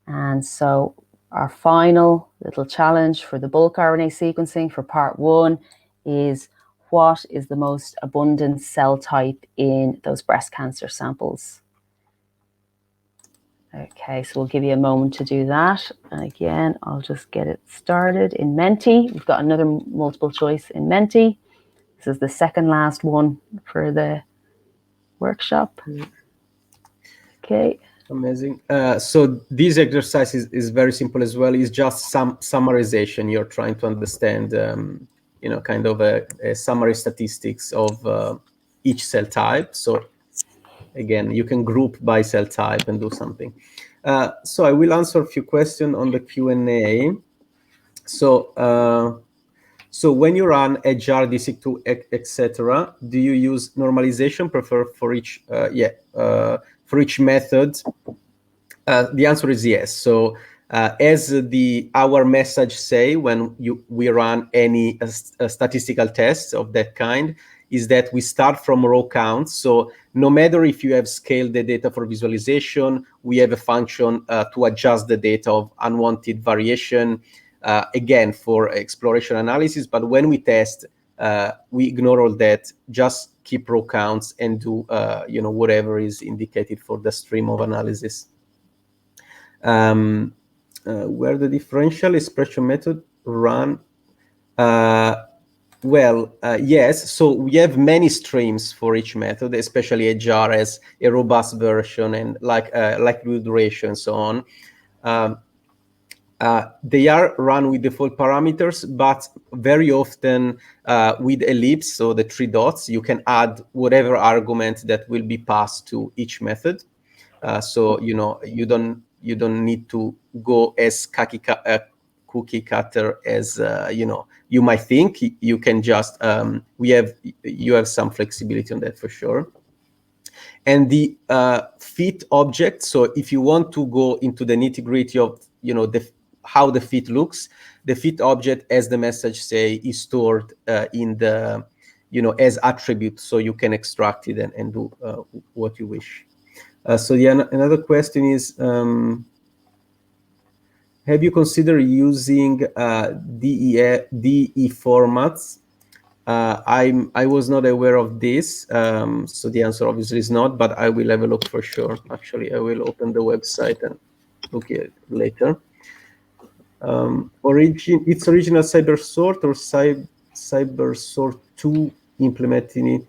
S3: And so our final little challenge for the bulk RNA sequencing for part 1 is, what is the most abundant cell type in those breast cancer samples? Okay, so we'll give you a moment to do that. And again, I'll just get it started in Menti. We've got another multiple choice in Menti. This is the second last one for the workshop. Okay.
S1: Amazing. So this exercise is very simple as well. It's just some summarization. You're trying to understand, kind of a summary statistics of each cell type. So again, you can group by cell type and do something. So I will answer a few questions on the Q&A. So when you run a jar, DSeq2, etc., do you use normalization prefer for each? For each method? The answer is yes. So as our message say when we run any statistical tests of that kind, is that we start from raw counts. So no matter if you have scaled the data for visualization, we have a function to adjust the data of unwanted variation, again, for exploration analysis. But when we test, we ignore all that, just keep raw counts and do whatever is indicated for the stream of analysis. Where the differential expression method run? Yes, so we have many streams for each method, especially a jar has a robust version and likelihood ratio and so on. They are run with default parameters, but very often with ellipse, so the 3 dots, you can add whatever argument that will be passed to each method. So you don't need to go as cookie cutter as you might think. You can just you have some flexibility on that for sure. And the fit object. So if you want to go into the nitty-gritty of how the fit looks, the fit object, as the message say, is stored in the as attribute, so you can extract it and do what you wish. So another question is, have you considered using DE formats? I was not aware of this, so the answer obviously is not, but I will have a look for sure. Actually, I will open the website and look at it later. Its original CyberSort or CyberSort 2 implementing it?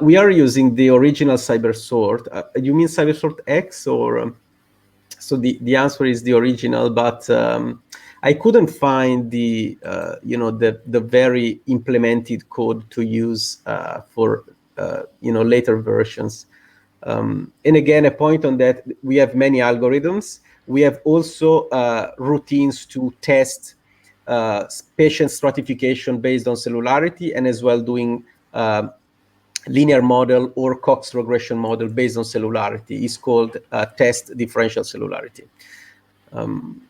S1: We are using the original CyberSort. You mean CyberSort X or? So the answer is the original, but I couldn't find the the very implemented code to use for later versions. And again, a point on that, we have many algorithms. We have also routines to test patient stratification based on cellularity, and as well doing linear model or Cox regression model based on cellularity. It's called test differential cellularity.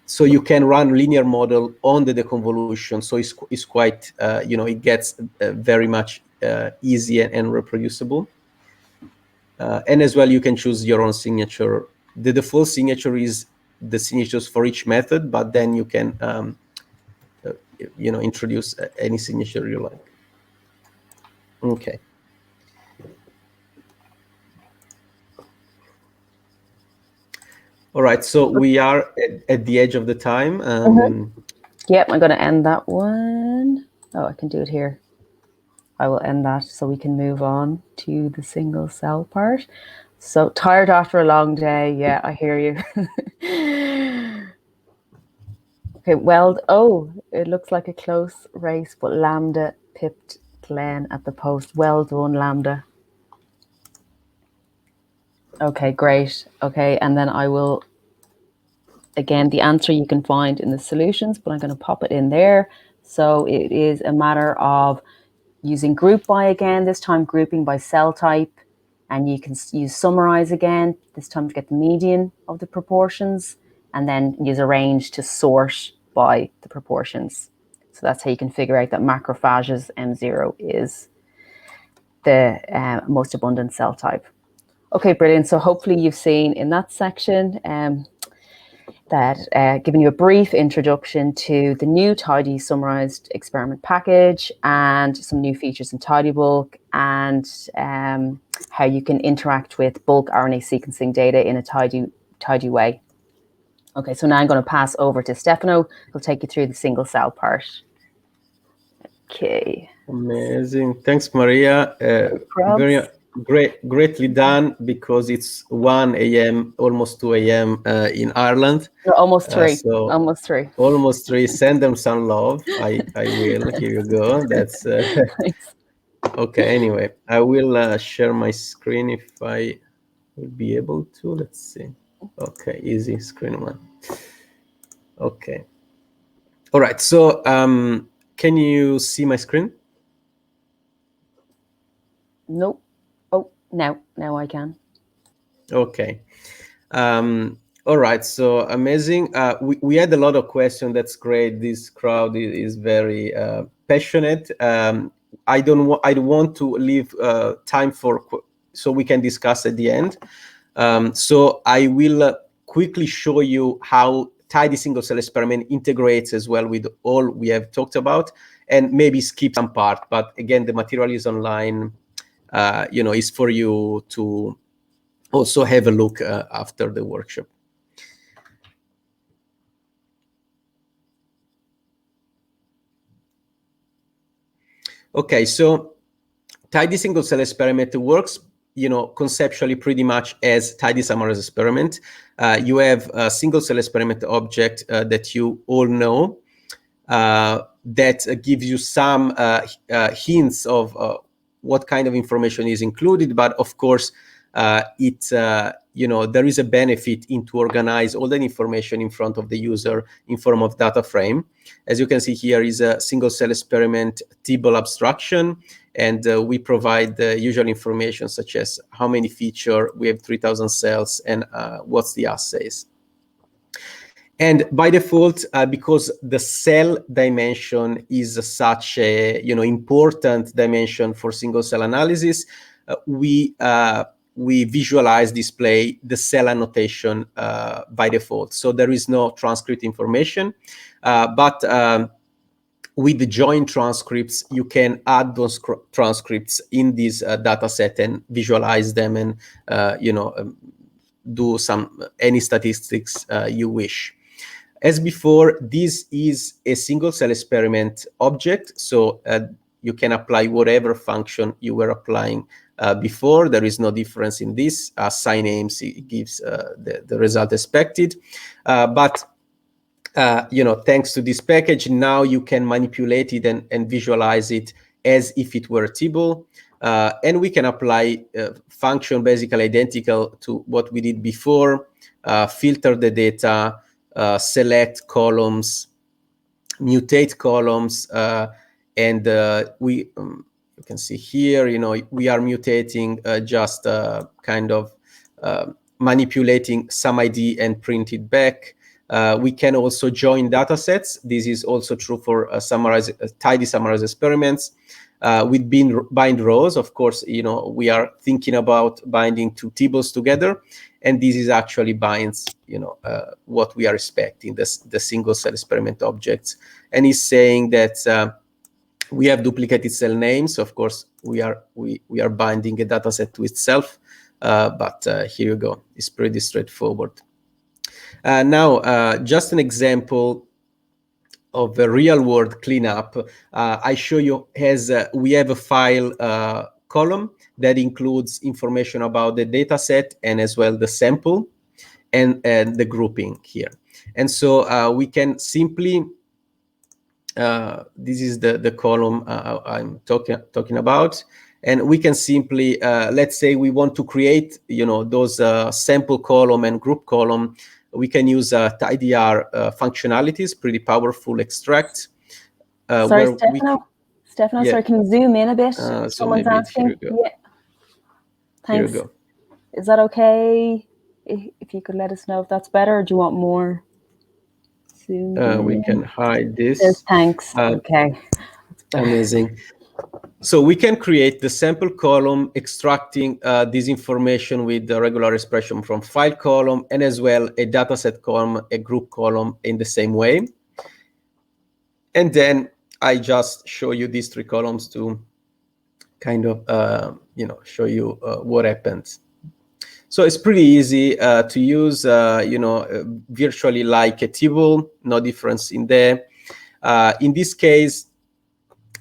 S1: So you can run linear model on the deconvolution. So it's quite, it gets very much easy and reproducible. And as well, you can choose your own signature. The default signature is the signatures for each method, but then you can, introduce any signature you like. Okay. All right, so we are at the edge of the time.
S3: Yep, I'm going to end that one. Oh, I can do it here. I will end that so we can move on to the single cell part. So tired after a long day. Yeah, I hear you. Okay, well, oh, it looks like a close race, but Lambda pipped Glenn at the post. Well done, Lambda. Okay, great. Okay, and then I will, again, the answer you can find in the solutions, but I'm going to pop it in there. So it is a matter of using group by again, this time grouping by cell type, and you can use summarize again, this time to get the median of the proportions, and then use arrange to sort by the proportions. So that's how you can figure out that macrophages M0 is the most abundant cell type. Okay, brilliant. So hopefully you've seen in that section that giving you a brief introduction to the new tidySummarizedExperiment package and some new features in tidybulk, and how you can interact with bulk RNA sequencing data in a tidy way. Okay, so now I'm going to pass over to Stefano, who'll take you through the single cell part. Okay.
S1: Amazing. Thanks, Maria. Very greatly done, because it's 1 a.m., almost 2 a.m. In Ireland.
S3: Almost 3.
S1: So
S3: almost 3.
S1: Almost 3. Send them some love. I will. Here you go. That's okay. Anyway, I will share my screen if I will be able to. Let's see. Okay, easy screen one. Okay. All right. So can you see my screen?
S3: Nope. Oh, now I can.
S1: Okay. All right. So amazing. We had a lot of questions. That's great. This crowd is very passionate. I don't want to leave time so we can discuss at the end. So I will quickly show you how tidySingleCellExperiment integrates as well with all we have talked about, and maybe skip some part. But again, the material is online. Is for you to also have a look after the workshop. Okay, so tidySingleCellExperiment works, conceptually pretty much as tidySummarizedExperiment. You have a single cell experiment object that you all know that gives you some hints of what kind of information is included, but of course, there is a benefit in to organize all the information in front of the user in form of data frame. As you can see here is a single cell experiment table abstraction, and we provide the usual information such as how many features, we have 3,000 cells, and what's the assays. And by default, because the cell dimension is such a important dimension for single cell analysis, we visualize, display the cell annotation by default. So there is no transcript information, but with the join transcripts, you can add those transcripts in this data set and visualize them, and do any statistics you wish. As before, this is a single cell experiment object, so you can apply whatever function you were applying before. There is no difference in this. Assign names, it gives the result expected. But thanks to this package, now you can manipulate it and visualize it as if it were a table. And we can apply function basically identical to what we did before, filter the data, select columns, mutate columns, and you can see here, we are mutating just kind of manipulating some ID and print it back. We can also join data sets. This is also true for tidy summarized experiments. With bind rows, of course, we are thinking about binding two tables together, and this is actually binds, what we are expecting, the single cell experiment objects, and is saying that we have duplicated cell names. Of course, we are binding a data set to itself, but here you go. It's pretty straightforward. Now, just an example of a real-world cleanup. I show you we have a file column that includes information about the data set and as well the sample and the grouping here. And so we can simply, this is the column I'm talking about, and we can simply, let's say we want to create, those sample column and group column. We can use tidyr functionalities, pretty powerful extract.
S3: Sorry, Stefano. Stefano, yeah. Sorry, can you zoom in a bit? Someone's asking.
S1: Here we go.
S3: Yeah. Thanks.
S1: Here we go.
S3: Is that okay? If you could let us know if that's better, or do you want more? Zoom
S1: we can hide this.
S3: Yes, thanks. Okay.
S1: Amazing. So we can create the sample column, extracting this information with the regular expression from file column, and as well a dataset column, a group column in the same way. And then I just show you these three columns to kind of, show you what happens. So it's pretty easy to use, virtually like a table, no difference in there. In this case,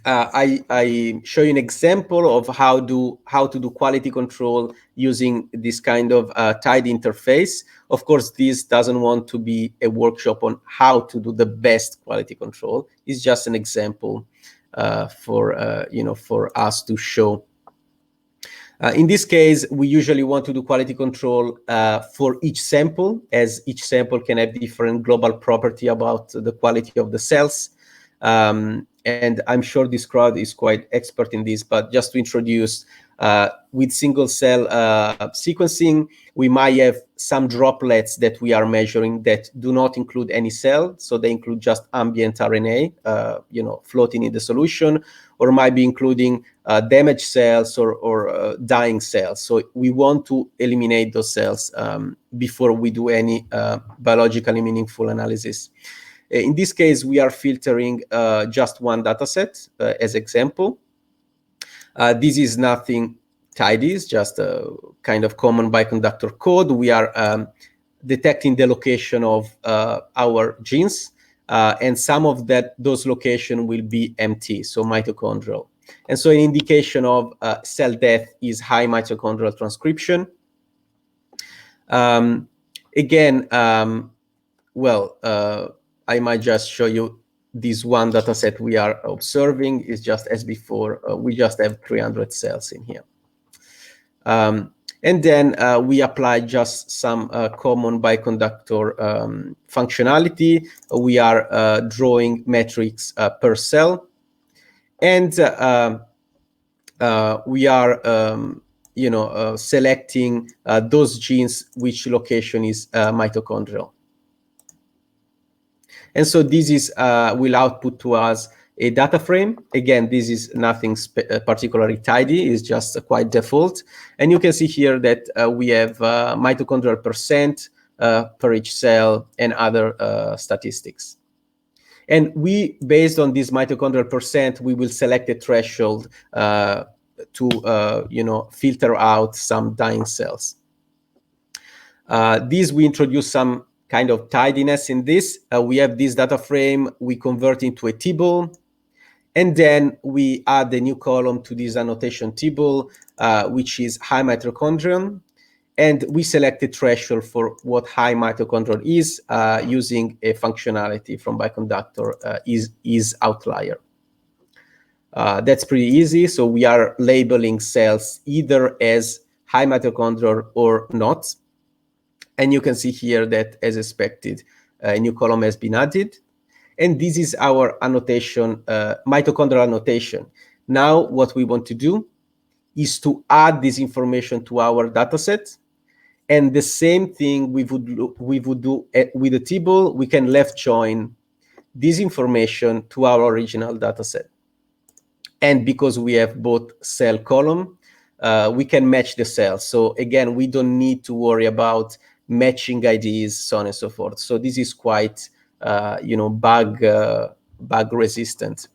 S1: I show you an example of how to do quality control using this kind of tidy interface. Of course, this doesn't want to be a workshop on how to do the best quality control. It's just an example for us to show. In this case, we usually want to do quality control for each sample, as each sample can have different global property about the quality of the cells. And I'm sure this crowd is quite expert in this, but just to introduce, with single cell sequencing, we might have some droplets that we are measuring that do not include any cell. So they include just ambient RNA, floating in the solution, or might be including damaged cells or dying cells. So we want to eliminate those cells before we do any biologically meaningful analysis. In this case, we are filtering just one dataset as example. This is nothing tidy, it's just a kind of common bioconductor code. We are detecting the location of our genes, and some of those locations will be empty, so mitochondrial. And so an indication of cell death is high mitochondrial transcription. I might just show you this one data set we are observing. Is just as before, we just have 300 cells in here. And then we apply just some common bioconductor functionality. We are drawing metrics per cell. And we are, selecting those genes which location is mitochondrial. And so this is will output to us a data frame. Again, this is nothing particularly tidy, it's just quite default. And you can see here that we have mitochondrial percent per each cell and other statistics. And we, based on this mitochondrial percent, we will select a threshold to filter out some dying cells. These we introduce some kind of tidiness in this. We have this data frame, we convert into a table, and then we add a new column to this annotation table, which is high mitochondrion. And we selected threshold for what high mitochondrial is using a functionality from Bioconductor is outlier. That's pretty easy. So we are labeling cells either as high mitochondrial or not. And you can see here that, as expected, a new column has been added. And this is our annotation, mitochondrial annotation. Now, what we want to do is to add this information to our dataset. And the same thing we would do with the table. We can left join this information to our original dataset. And because we have both cell column, we can match the cells. So again, we don't need to worry about matching IDs, so on and so forth. So this is quite, bug resistant.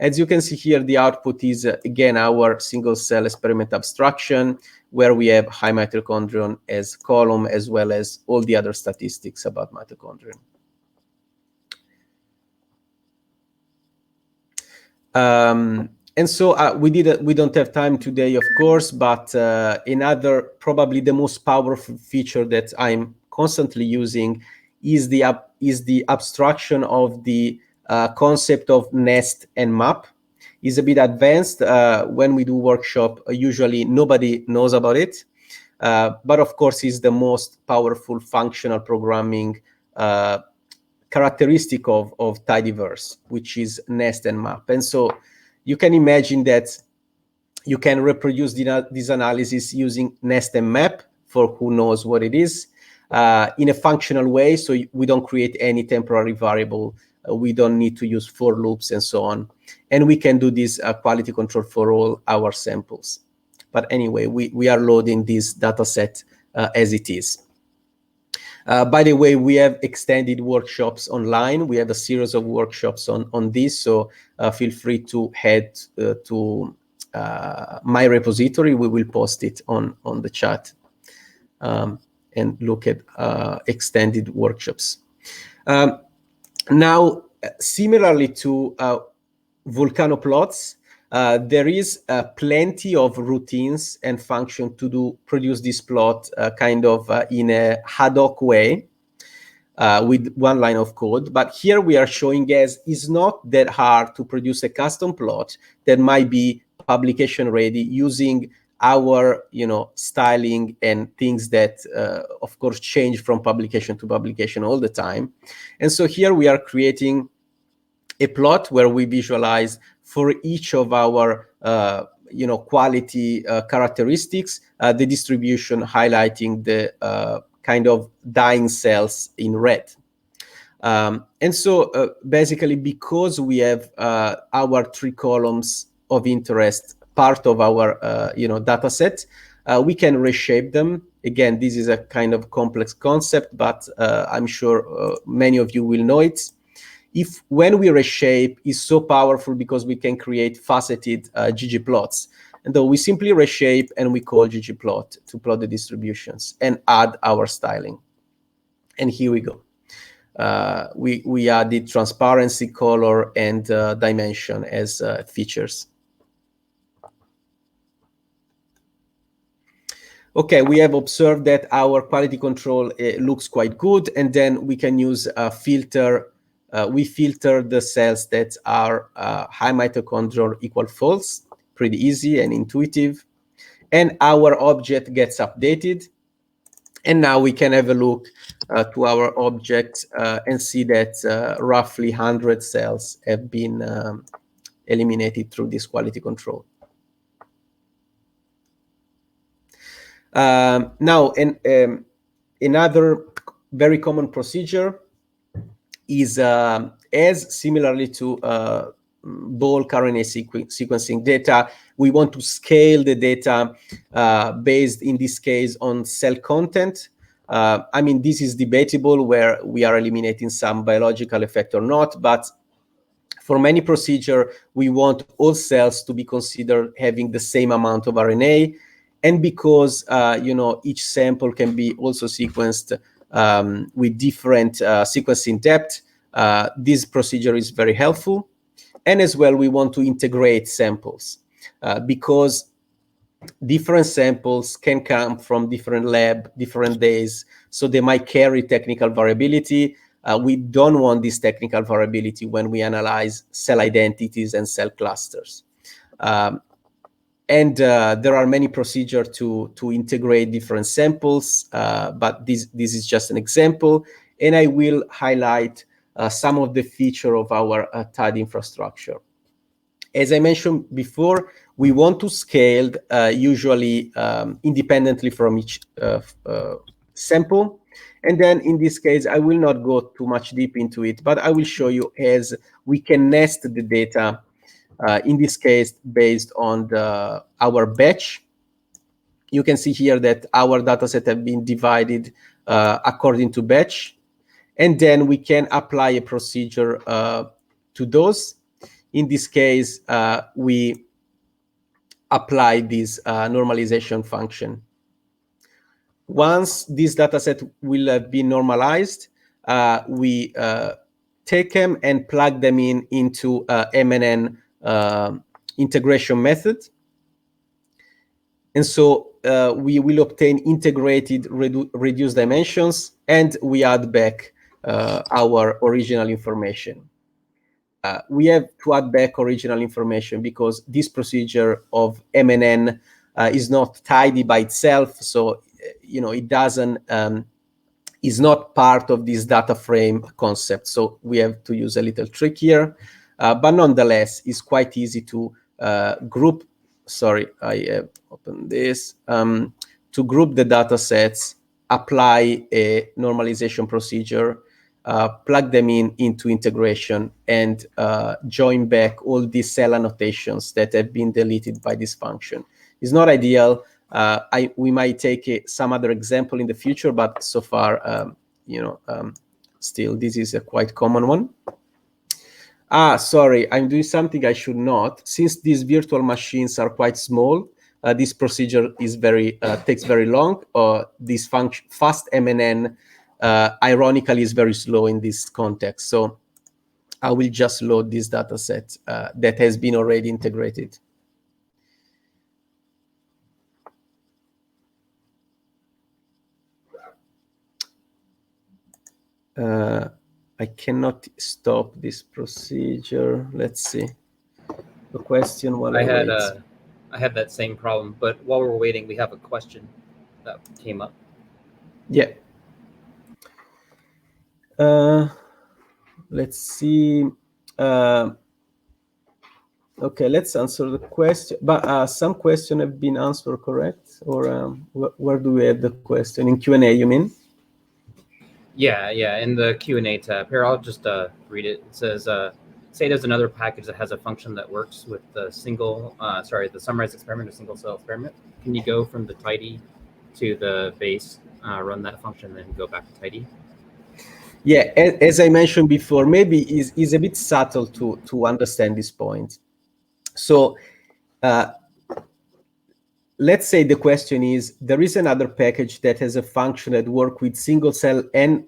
S1: As you can see here, the output is, again, our single cell experiment abstraction, where we have high mitochondrion as column, as well as all the other statistics about mitochondrion. And so we don't have time today, of course, but another, probably the most powerful feature that I'm constantly using is the abstraction of the concept of nest and map. Is a bit advanced. When we do workshop, usually nobody knows about it, but of course is the most powerful functional programming characteristic of tidyverse, which is nest and map. And so you can imagine that you can reproduce this analysis using nest and map, for who knows what it is, in a functional way, so we don't create any temporary variable. We don't need to use for loops and so on. And we can do this quality control for all our samples. But anyway, we are loading this data set as it is. By the way, we have extended workshops online. We have a series of workshops on this, so feel free to head to my repository. We will post it on the chat and look at extended workshops. Now, similarly to volcano plots, there is plenty of routines and function to produce this plot kind of in a ad hoc way with one line of code. But here we are showing as it's not that hard to produce a custom plot that might be publication ready using our styling and things that of course change from publication to publication all the time. And so here we are creating a plot where we visualize for each of our quality characteristics the distribution, highlighting the kind of dying cells in red. And so basically, because we have our 3 columns of interest part of our data set, we can reshape them. Again, this is a kind of complex concept, but I'm sure many of you will know it. When we reshape, is so powerful because we can create faceted ggplots. And though we simply reshape and we call ggplot to plot the distributions and add our styling. And here we go. We added transparency, color, and dimension as features. Okay, we have observed that our quality control looks quite good, and then we can use a filter. We filter the cells that are high mitochondrial equal false, pretty easy and intuitive. And our object gets updated. And now we can have a look to our object and see that roughly 100 cells have been eliminated through this quality control. Now, another very common procedure is as similarly to bulk RNA sequencing data, we want to scale the data based, in this case, on cell content. I mean, this is debatable where we are eliminating some biological effect or not, but for many procedure, we want all cells to be considered having the same amount of RNA. And because, each sample can be also sequenced with different sequencing depth, this procedure is very helpful. And as well, we want to integrate samples because different samples can come from different lab, different days, so they might carry technical variability. We don't want this technical variability when we analyze cell identities and cell clusters. And there are many procedures to integrate different samples, but this is just an example. And I will highlight some of the features of our tidy infrastructure. As I mentioned before, we want to scale usually independently from each sample. And then in this case, I will not go too much deep into it, but I will show you as we can nest the data, in this case, based on our batch. You can see here that our dataset have been divided according to batch. And then we can apply a procedure to those. In this case, we apply this normalization function. Once this dataset will have been normalized, we take them and plug them into MNN integration method. And so we will obtain integrated reduced dimensions, and we add back our original information. We have to add back original information because this procedure of MNN is not tidy by itself, so it doesn't is not part of this data frame concept. So we have to use a little trick here, but nonetheless, it's quite easy to group. Sorry, I have opened this to group the data sets, apply a normalization procedure, plug them into integration, and join back all these cell annotations that have been deleted by this function. It's not ideal. We might take some other example in the future, but so far, still this is a quite common one. Sorry, I'm doing something I should not. Since these virtual machines are quite small, this procedure is takes very long. This function fast MNN, ironically, is very slow in this context. So I will just load this data set that has been already integrated. I cannot stop this procedure. Let's see. The question while I
S2: had that same problem, but while we're waiting, we have a question that came up.
S1: Yeah. Let's see. Okay, let's answer the question. But some questions have been answered, correct? Or where do we have the question? In Q&A, you mean?
S2: Yeah, in the Q&A tab. Here, I'll just read it. It says, say there's another package that has a function that works with the the summarized experiment or single cell experiment. Can you go from the tidy to the base, run that function, then go back to tidy?
S1: Yeah, as I mentioned before, maybe is a bit subtle to understand this point. So let's say the question is, there is another package that has a function that works with single cell and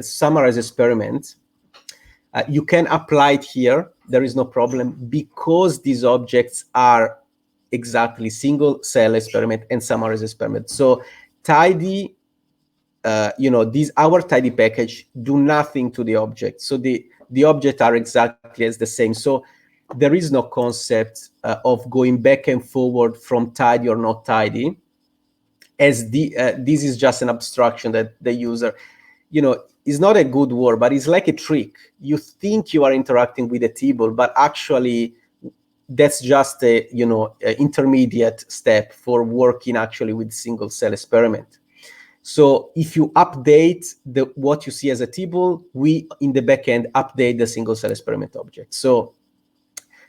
S1: summarize experiment. You can apply it here. There is no problem because these objects are exactly single cell experiment and summarize experiment. So tidy, our tidy package do nothing to the object. So the objects are exactly as the same. So there is no concept of going back and forward from tidy or not tidy, as this is just an abstraction that the user, is not a good word, but it's like a trick. You think you are interacting with a table, but actually that's just a intermediate step for working actually with single cell experiment. So if you update what you see as a table, we in the backend update the single cell experiment object. So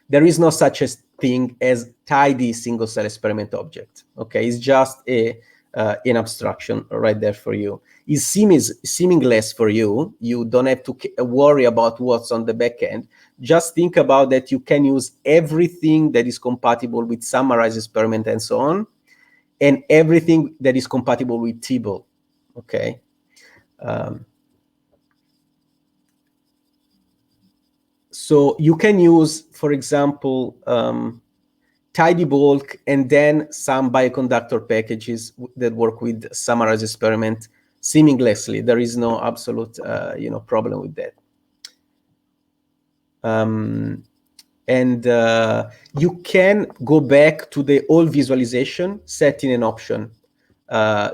S1: there is no such a thing as tidy single cell experiment object. Okay, it's just an abstraction right there for you. It's seamless for you. You don't have to worry about what's on the backend. Just think about that you can use everything that is compatible with SummarizedExperiment and so on, and everything that is compatible with tibble. Okay. So you can use, for example, tidybulk, and then some bioconductor packages that work with SummarizedExperiment seamlessly. There is no absolute problem with that. You can go back to the old visualization, setting an option.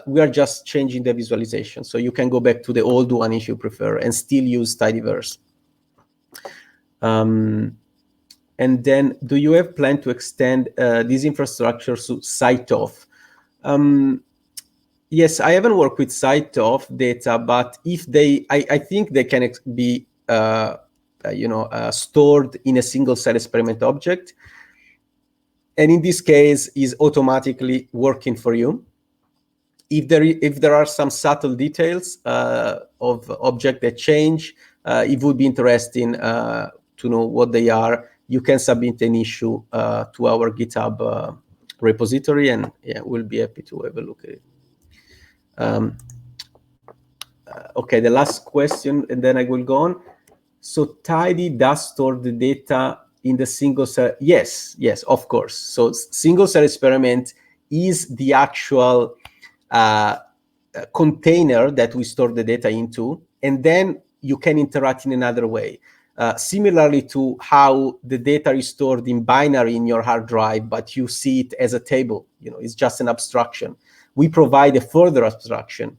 S1: We are just changing the visualization, so you can go back to the old one if you prefer and still use tidyverse. And then, do you have plan to extend this infrastructure to site-off? Yes, I haven't worked with site-off data, but if I think they can be stored in a single cell experiment object, and in this case is automatically working for you. If there are some subtle details of object that change, it would be interesting to know what they are. You can submit an issue to our GitHub repository, and we'll be happy to have a look at it. Okay, the last question, and then I will go on. So Tidy does store the data in the single cell. Yes, of course. So single cell experiment is the actual container that we store the data into, and then you can interact in another way. Similarly to how the data is stored in binary in your hard drive, but you see it as a table. It's just an abstraction. We provide a further abstraction.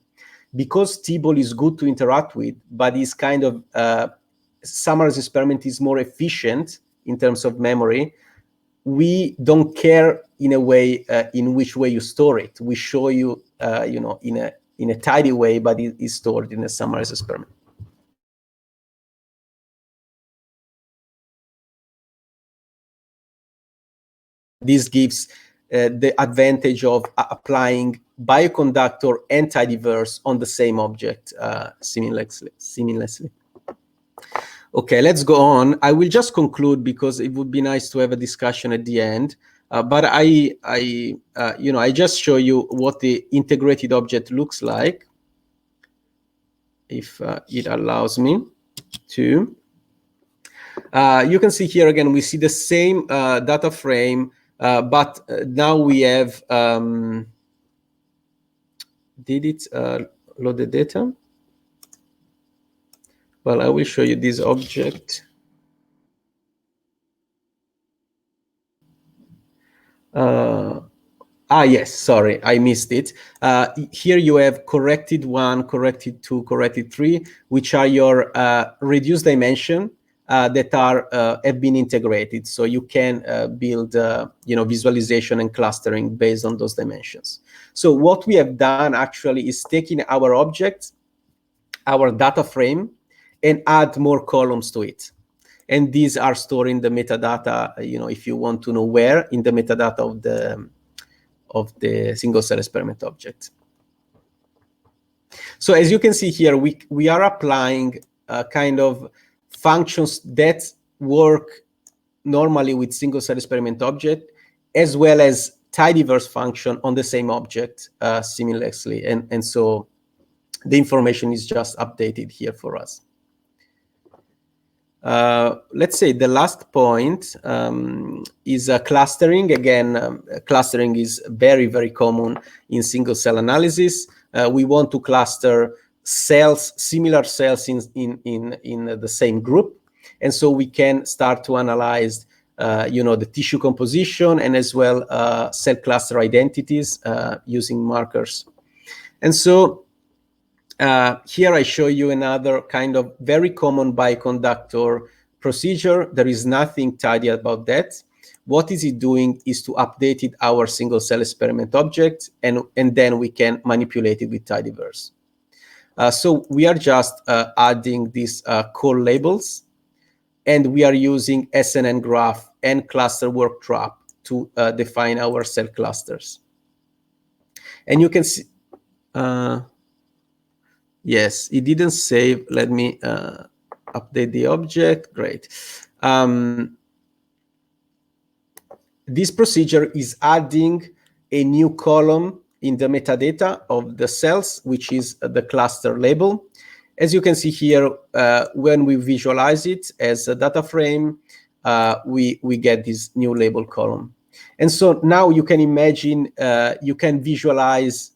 S1: Because table is good to interact with, but is kind of SummarizedExperiment is more efficient in terms of memory. We don't care in a way in which way you store it. We show you, in a tidy way, but it is stored in a SummarizedExperiment. This gives the advantage of applying Bioconductor and tidyverse on the same object seamlessly. Okay, let's go on. I will just conclude because it would be nice to have a discussion at the end. But I just show you what the integrated object looks like, if it allows me to. You can see here again, we see the same data frame, but now we have, did it load the data? Well, I will show you this object. Yes, sorry, I missed it. Here you have corrected 1, corrected 2, corrected 3, which are your reduced dimension that have been integrated. So you can build visualization and clustering based on those dimensions. So what we have done actually is taking our object, our data frame, and add more columns to it. And these are stored in the metadata, if you want to know where, in the metadata of the single cell experiment object. So as you can see here, we are applying kind of functions that work normally with single cell experiment object, as well as tidyverse function on the same object seamlessly. And so the information is just updated here for us. Let's say the last point is clustering. Again, clustering is very, very common in single cell analysis. We want to cluster cells, similar cells in the same group. And so we can start to analyze the tissue composition and as well cell cluster identities using markers. And so here I show you another kind of very common bioconductor procedure. There is nothing tidy about that. What is it doing is to update it our single cell experiment object, and then we can manipulate it with tidyverse. So we are just adding these call labels, and we are using SNN graph and cluster work trap to define our cell clusters. And you can see, yes, it didn't save. Let me update the object. Great. This procedure is adding a new column in the metadata of the cells, which is the cluster label. As you can see here, when we visualize it as a data frame, we get this new label column. And so now you can imagine, you can visualize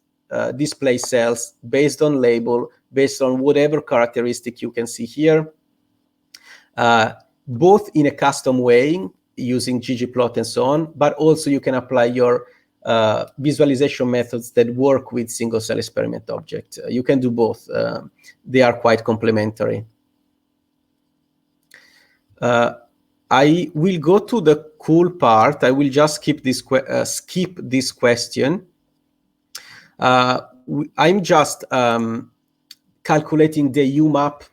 S1: display cells based on label, based on whatever characteristic you can see here, both in a custom way using ggplot and so on, but also you can apply your visualization methods that work with single cell experiment object. You can do both. They are quite complementary. I will go to the cool part. I will just skip this question. I'm just calculating the UMAP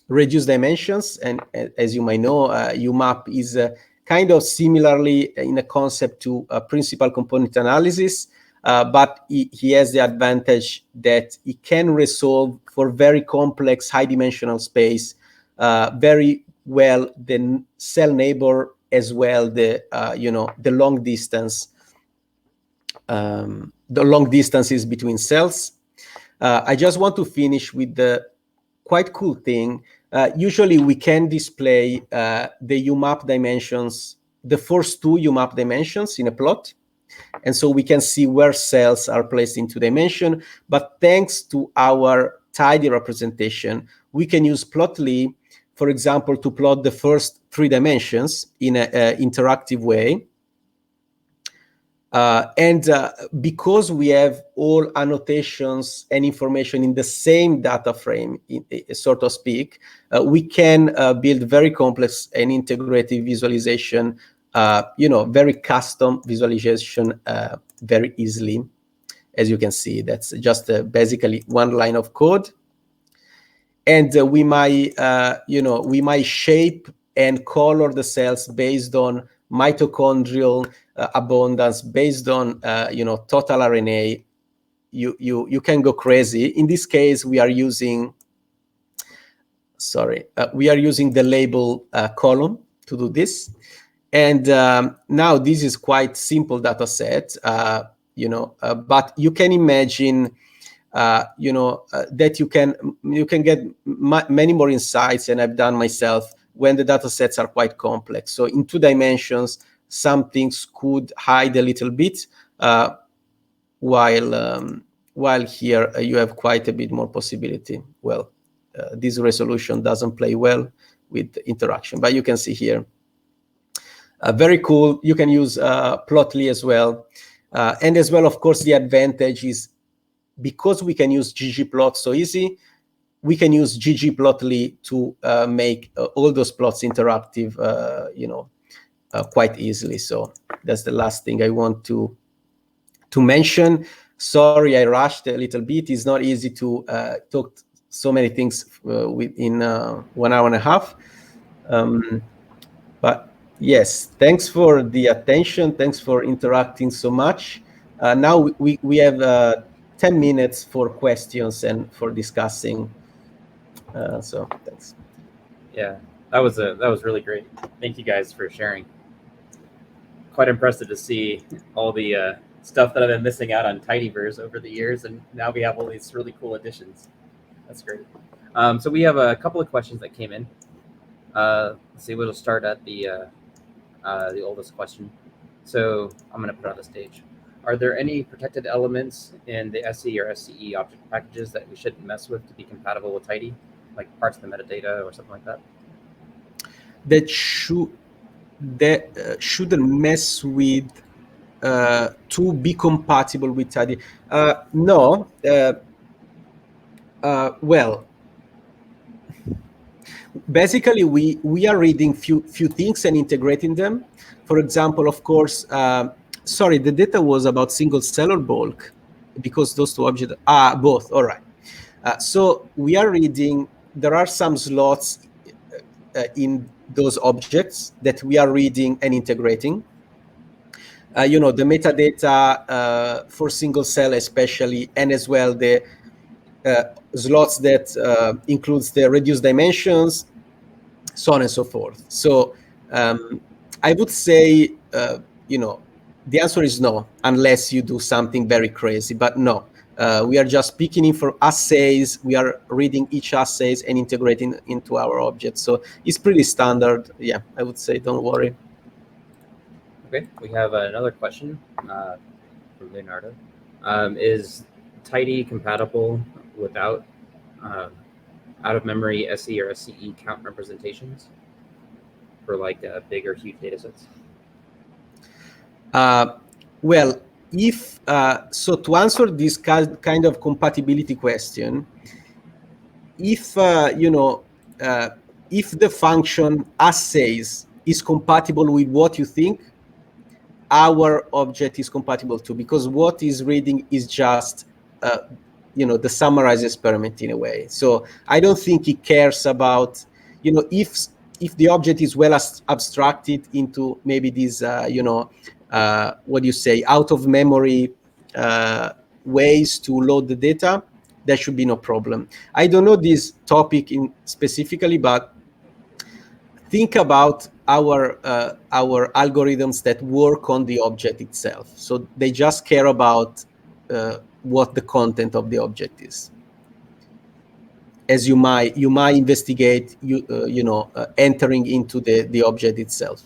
S1: reduced dimensions, and as you might know, UMAP is kind of similarly in a concept to principal component analysis, but he has the advantage that he can resolve for very complex high dimensional space very well the cell neighbor as well the the long distance, the long distances between cells. I just want to finish with the quite cool thing. Usually we can display the UMAP dimensions, the first two UMAP dimensions in a plot. And so we can see where cells are placed into dimension. But thanks to our tidy representation, we can use Plotly, for example, to plot the first 3 dimensions in an interactive way. Because we have all annotations and information in the same data frame, so to speak, we can build very complex and integrative visualization, very custom visualization very easily. As you can see, that's just basically one line of code. And we might shape and color the cells based on mitochondrial abundance, based on total RNA. You can go crazy. In this case, we are using the label column to do this. And now this is quite simple data set, but you can imagine that you can get many more insights, and I've done myself, when the data sets are quite complex. So in 2 dimensions, some things could hide a little bit, while here you have quite a bit more possibility. Well, this resolution doesn't play well with interaction, but you can see here. Very cool. You can use Plotly as well. And as well, of course, the advantage is because we can use ggplot so easy, we can use ggplotly to make all those plots interactive, quite easily. So that's the last thing I want to mention. Sorry, I rushed a little bit. It's not easy to talk so many things within 1 hour and a half. But yes, thanks for the attention. Thanks for interacting so much. Now we have 10 minutes for questions and for discussing. So thanks.
S2: Yeah, that was really great. Thank you guys for sharing. Quite impressive to see all the stuff that I've been missing out on tidyverse over the years, and now we have all these really cool additions. That's great. So we have a couple of questions that came in. Let's see, we'll start at the oldest question. So I'm going to put it on the stage. Are there any protected elements in the SE or SCE object packages that we shouldn't mess with to be compatible with tidy, like parts of the metadata or something like that?
S1: That shouldn't mess with to be compatible with tidy. No. Well, basically we are reading few things and integrating them. For example, of course, sorry, the data was about single cell or bulk, because those 2 objects are both. All right. So we are reading, there are some slots in those objects that we are reading and integrating. The metadata for single cell especially, and as well the slots that includes the reduced dimensions, so on and so forth. So I would say, the answer is no, unless you do something very crazy, but no. We are just picking in for assays. We are reading each assays and integrating into our object. So it's pretty standard. Yeah, I would say don't worry.
S2: Okay, we have another question from Leonardo. Is tidy compatible without out-of-memory SE or SCE count representations for like big or huge data sets?
S1: Well, if so, to answer this kind of compatibility question, if if the function assays is compatible with what you think, our object is compatible too, because what is reading is just the summarized experiment in a way. So I don't think it cares about if the object is well abstracted into maybe these what do you say, out of memory ways to load the data, there should be no problem. I don't know this topic specifically, but think about our algorithms that work on the object itself. So they just care about what the content of the object is. As you might investigate entering into the object itself.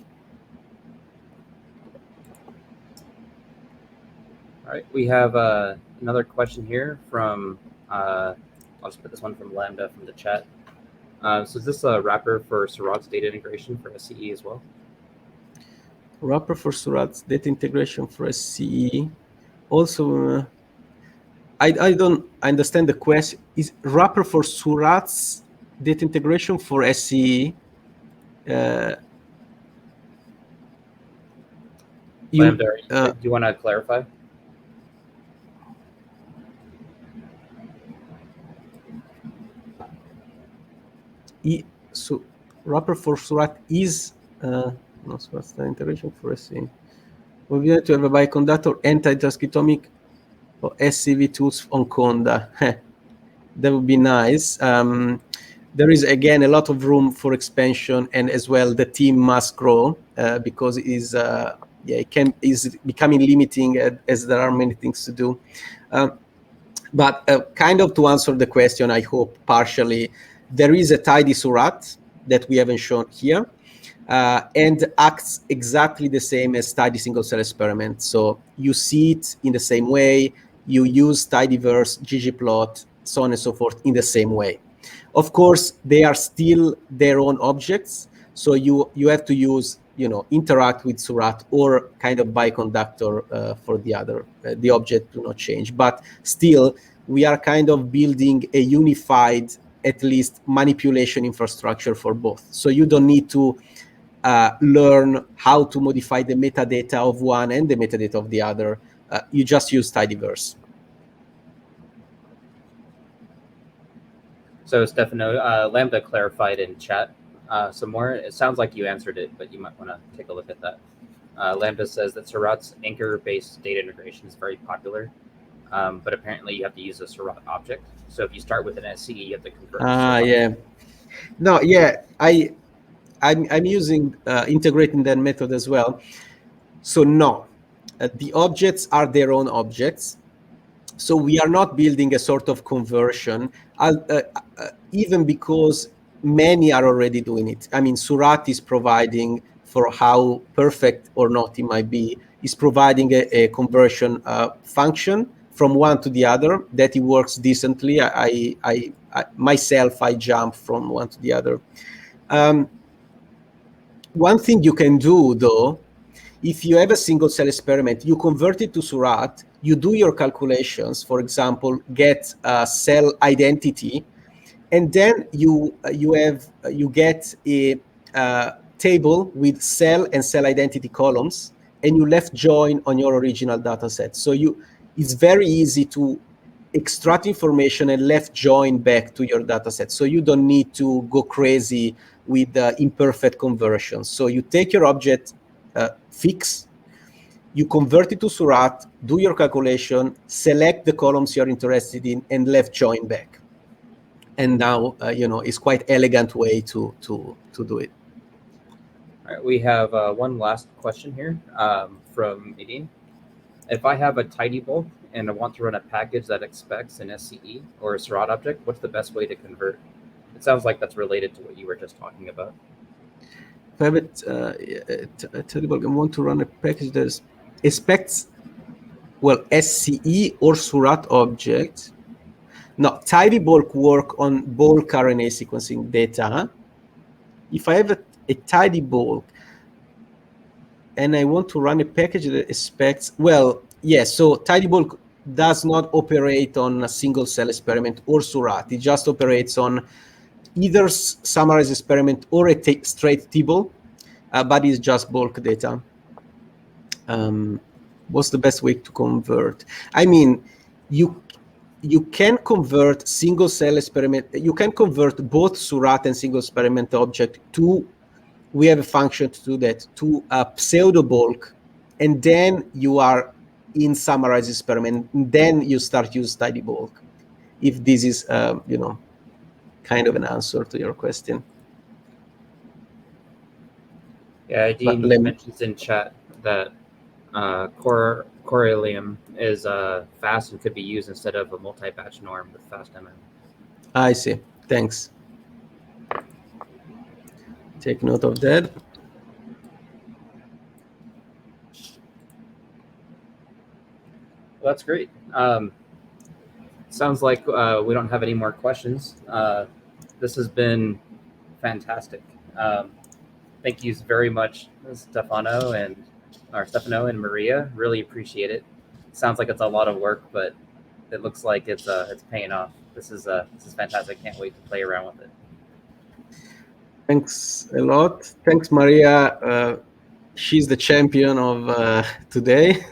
S2: All right, we have another question here from, I'll just put this one from Lambda from the chat. So is this a wrapper for Seurat's data integration for SCE as well?
S1: Wrapper for Seurat's data integration for SCE. Also, I don't understand the question. Is wrapper for Seurat's data integration for SCE?
S2: Lambda, do you want to clarify?
S1: So wrapper for Seurat is no Seurat's data integration for SCE. We have to have a Bioconductor and tidytranscriptomic or SCV tools on Conda. That would be nice. There is again a lot of room for expansion, and as well the team must grow because it is becoming limiting as there are many things to do. But kind of to answer the question, I hope partially, there is a tidySurat that we haven't shown here. And acts exactly the same as tidySingleCellExperiment. So you see it in the same way, you use tidyverse, ggplot, so on and so forth in the same way. Of course, they are still their own objects, so you have to use, interact with Seurat or kind of Bioconductor for the other. The object do not change, but still we are kind of building a unified, at least, manipulation infrastructure for both. So you don't need to learn how to modify the metadata of one and the metadata of the other. You just use tidyverse.
S2: So Stefano, Lambda clarified in chat some more. It sounds like you answered it, but you might want to take a look at that. Lambda says that Seurat's anchor-based data integration is very popular, but apparently you have to use a Seurat object. So if you start with an SCE, you have to convert.
S1: Yeah. No, yeah, I'm using integrating that method as well. So no, the objects are their own objects. So we are not building a sort of conversion, even because many are already doing it. I mean, Seurat is providing, for how perfect or not it might be, is providing a conversion function from one to the other that it works decently. I myself, I jump from one to the other. One thing you can do, though, if you have a single cell experiment, you convert it to Seurat, you do your calculations, for example, get a cell identity, and then you get a table with cell and cell identity columns, and you left join on your original data set. So it's very easy to extract information and left join back to your data set. So you don't need to go crazy with imperfect conversions. So you take your object fix, you convert it to Seurat, do your calculation, select the columns you're interested in, and left join back. And now, it's quite elegant way to do it.
S2: All right, we have one last question here from Nadine. If I have a tidybulk and I want to run a package that expects an SCE or a Seurat object, what's the best way to convert? It sounds like that's related to what you were just talking about.
S1: if I have a tidybulk and want to run a package that expects, well, SCE or Surat object. Now, tidybulk work on bulk RNA sequencing data. If I have a tidybulk and I want to run a package that expects, well, yes, so tidybulk does not operate on a single cell experiment or Surat. It just operates on either SummarizedExperiment or a straight table, but it's just bulk data. What's the best way to convert? I mean, you can convert single cell experiment. You can convert both Surat and single experiment object to, we have a function to do that, to a pseudo bulk, and then you are in SummarizedExperiment, and then you start use tidybulk. If this is, you know, kind of an answer to your question.
S2: Yeah, Dean mentions in chat that Corellium is fast and could be used instead of a multi-batch norm with fast MM.
S1: I see. Thanks. Take note of that.
S2: Well, that's great. Sounds like we don't have any more questions. This has been fantastic. Thank you very much, Stefano and Maria. Really appreciate it. Sounds like it's a lot of work, but it looks like it's paying off. This is fantastic. Can't wait to play around with it.
S1: Thanks a lot. Thanks, Maria. She's the champion of today.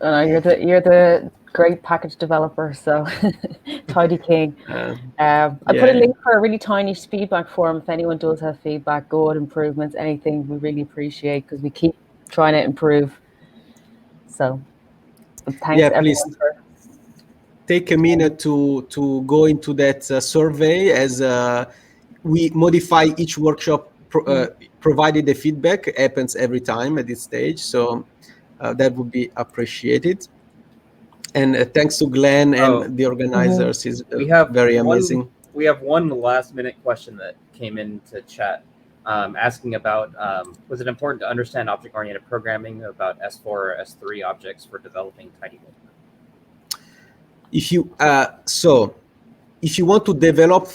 S3: You're the great package developer, so Tidy King. I put a link for a really tiny feedback form. If anyone does have feedback, good improvements, anything, we really appreciate, because we keep trying to improve. So thanks, everyone. For
S1: take a minute to go into that survey, as we modify each workshop, provided the feedback happens every time at this stage. So that would be appreciated. And thanks to Glenn and the organizers, is very amazing.
S2: We have one last-minute question that came into chat, asking about, was it important to understand object-oriented programming about S4 or S3 objects for developing tidybulk?
S1: If you if you want to develop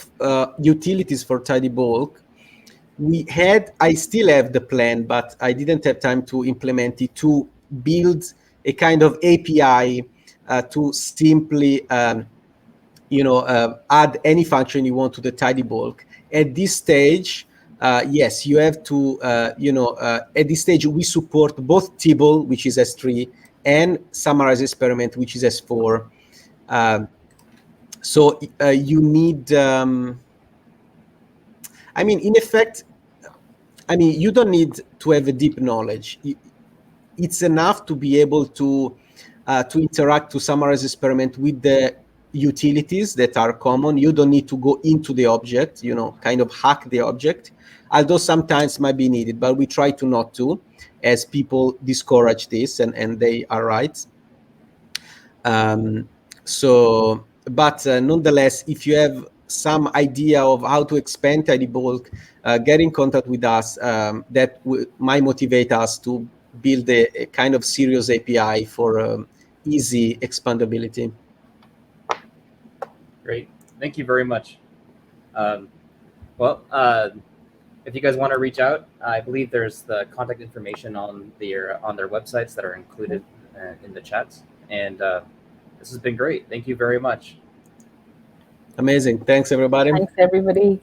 S1: utilities for tidybulk, I still have the plan, but I didn't have time to implement it, to build a kind of API to simply, you know, add any function you want to the tidybulk. At this stage, yes, you have to, you know, at this stage we support both tibble, which is S3, and SummarizedExperiment, which is S4. So you need, I mean, in effect, I mean, you don't need to have a deep knowledge. It's enough to be able to interact to SummarizedExperiment with the utilities that are common. You don't need to go into the object, you know, kind of hack the object, although sometimes might be needed, but we try to not to, as people discourage this, and they are right. So, but nonetheless, if you have some idea of how to expand tidybulk, get in contact with us. That might motivate us to build a kind of serious API for easy expandability.
S2: Great. Thank you very much. Well, if you guys want to reach out, I believe there's the contact information on their websites that are included in the chats. And this has been great. Thank you very much.
S1: Amazing. Thanks, everybody.
S3: Thanks, everybody.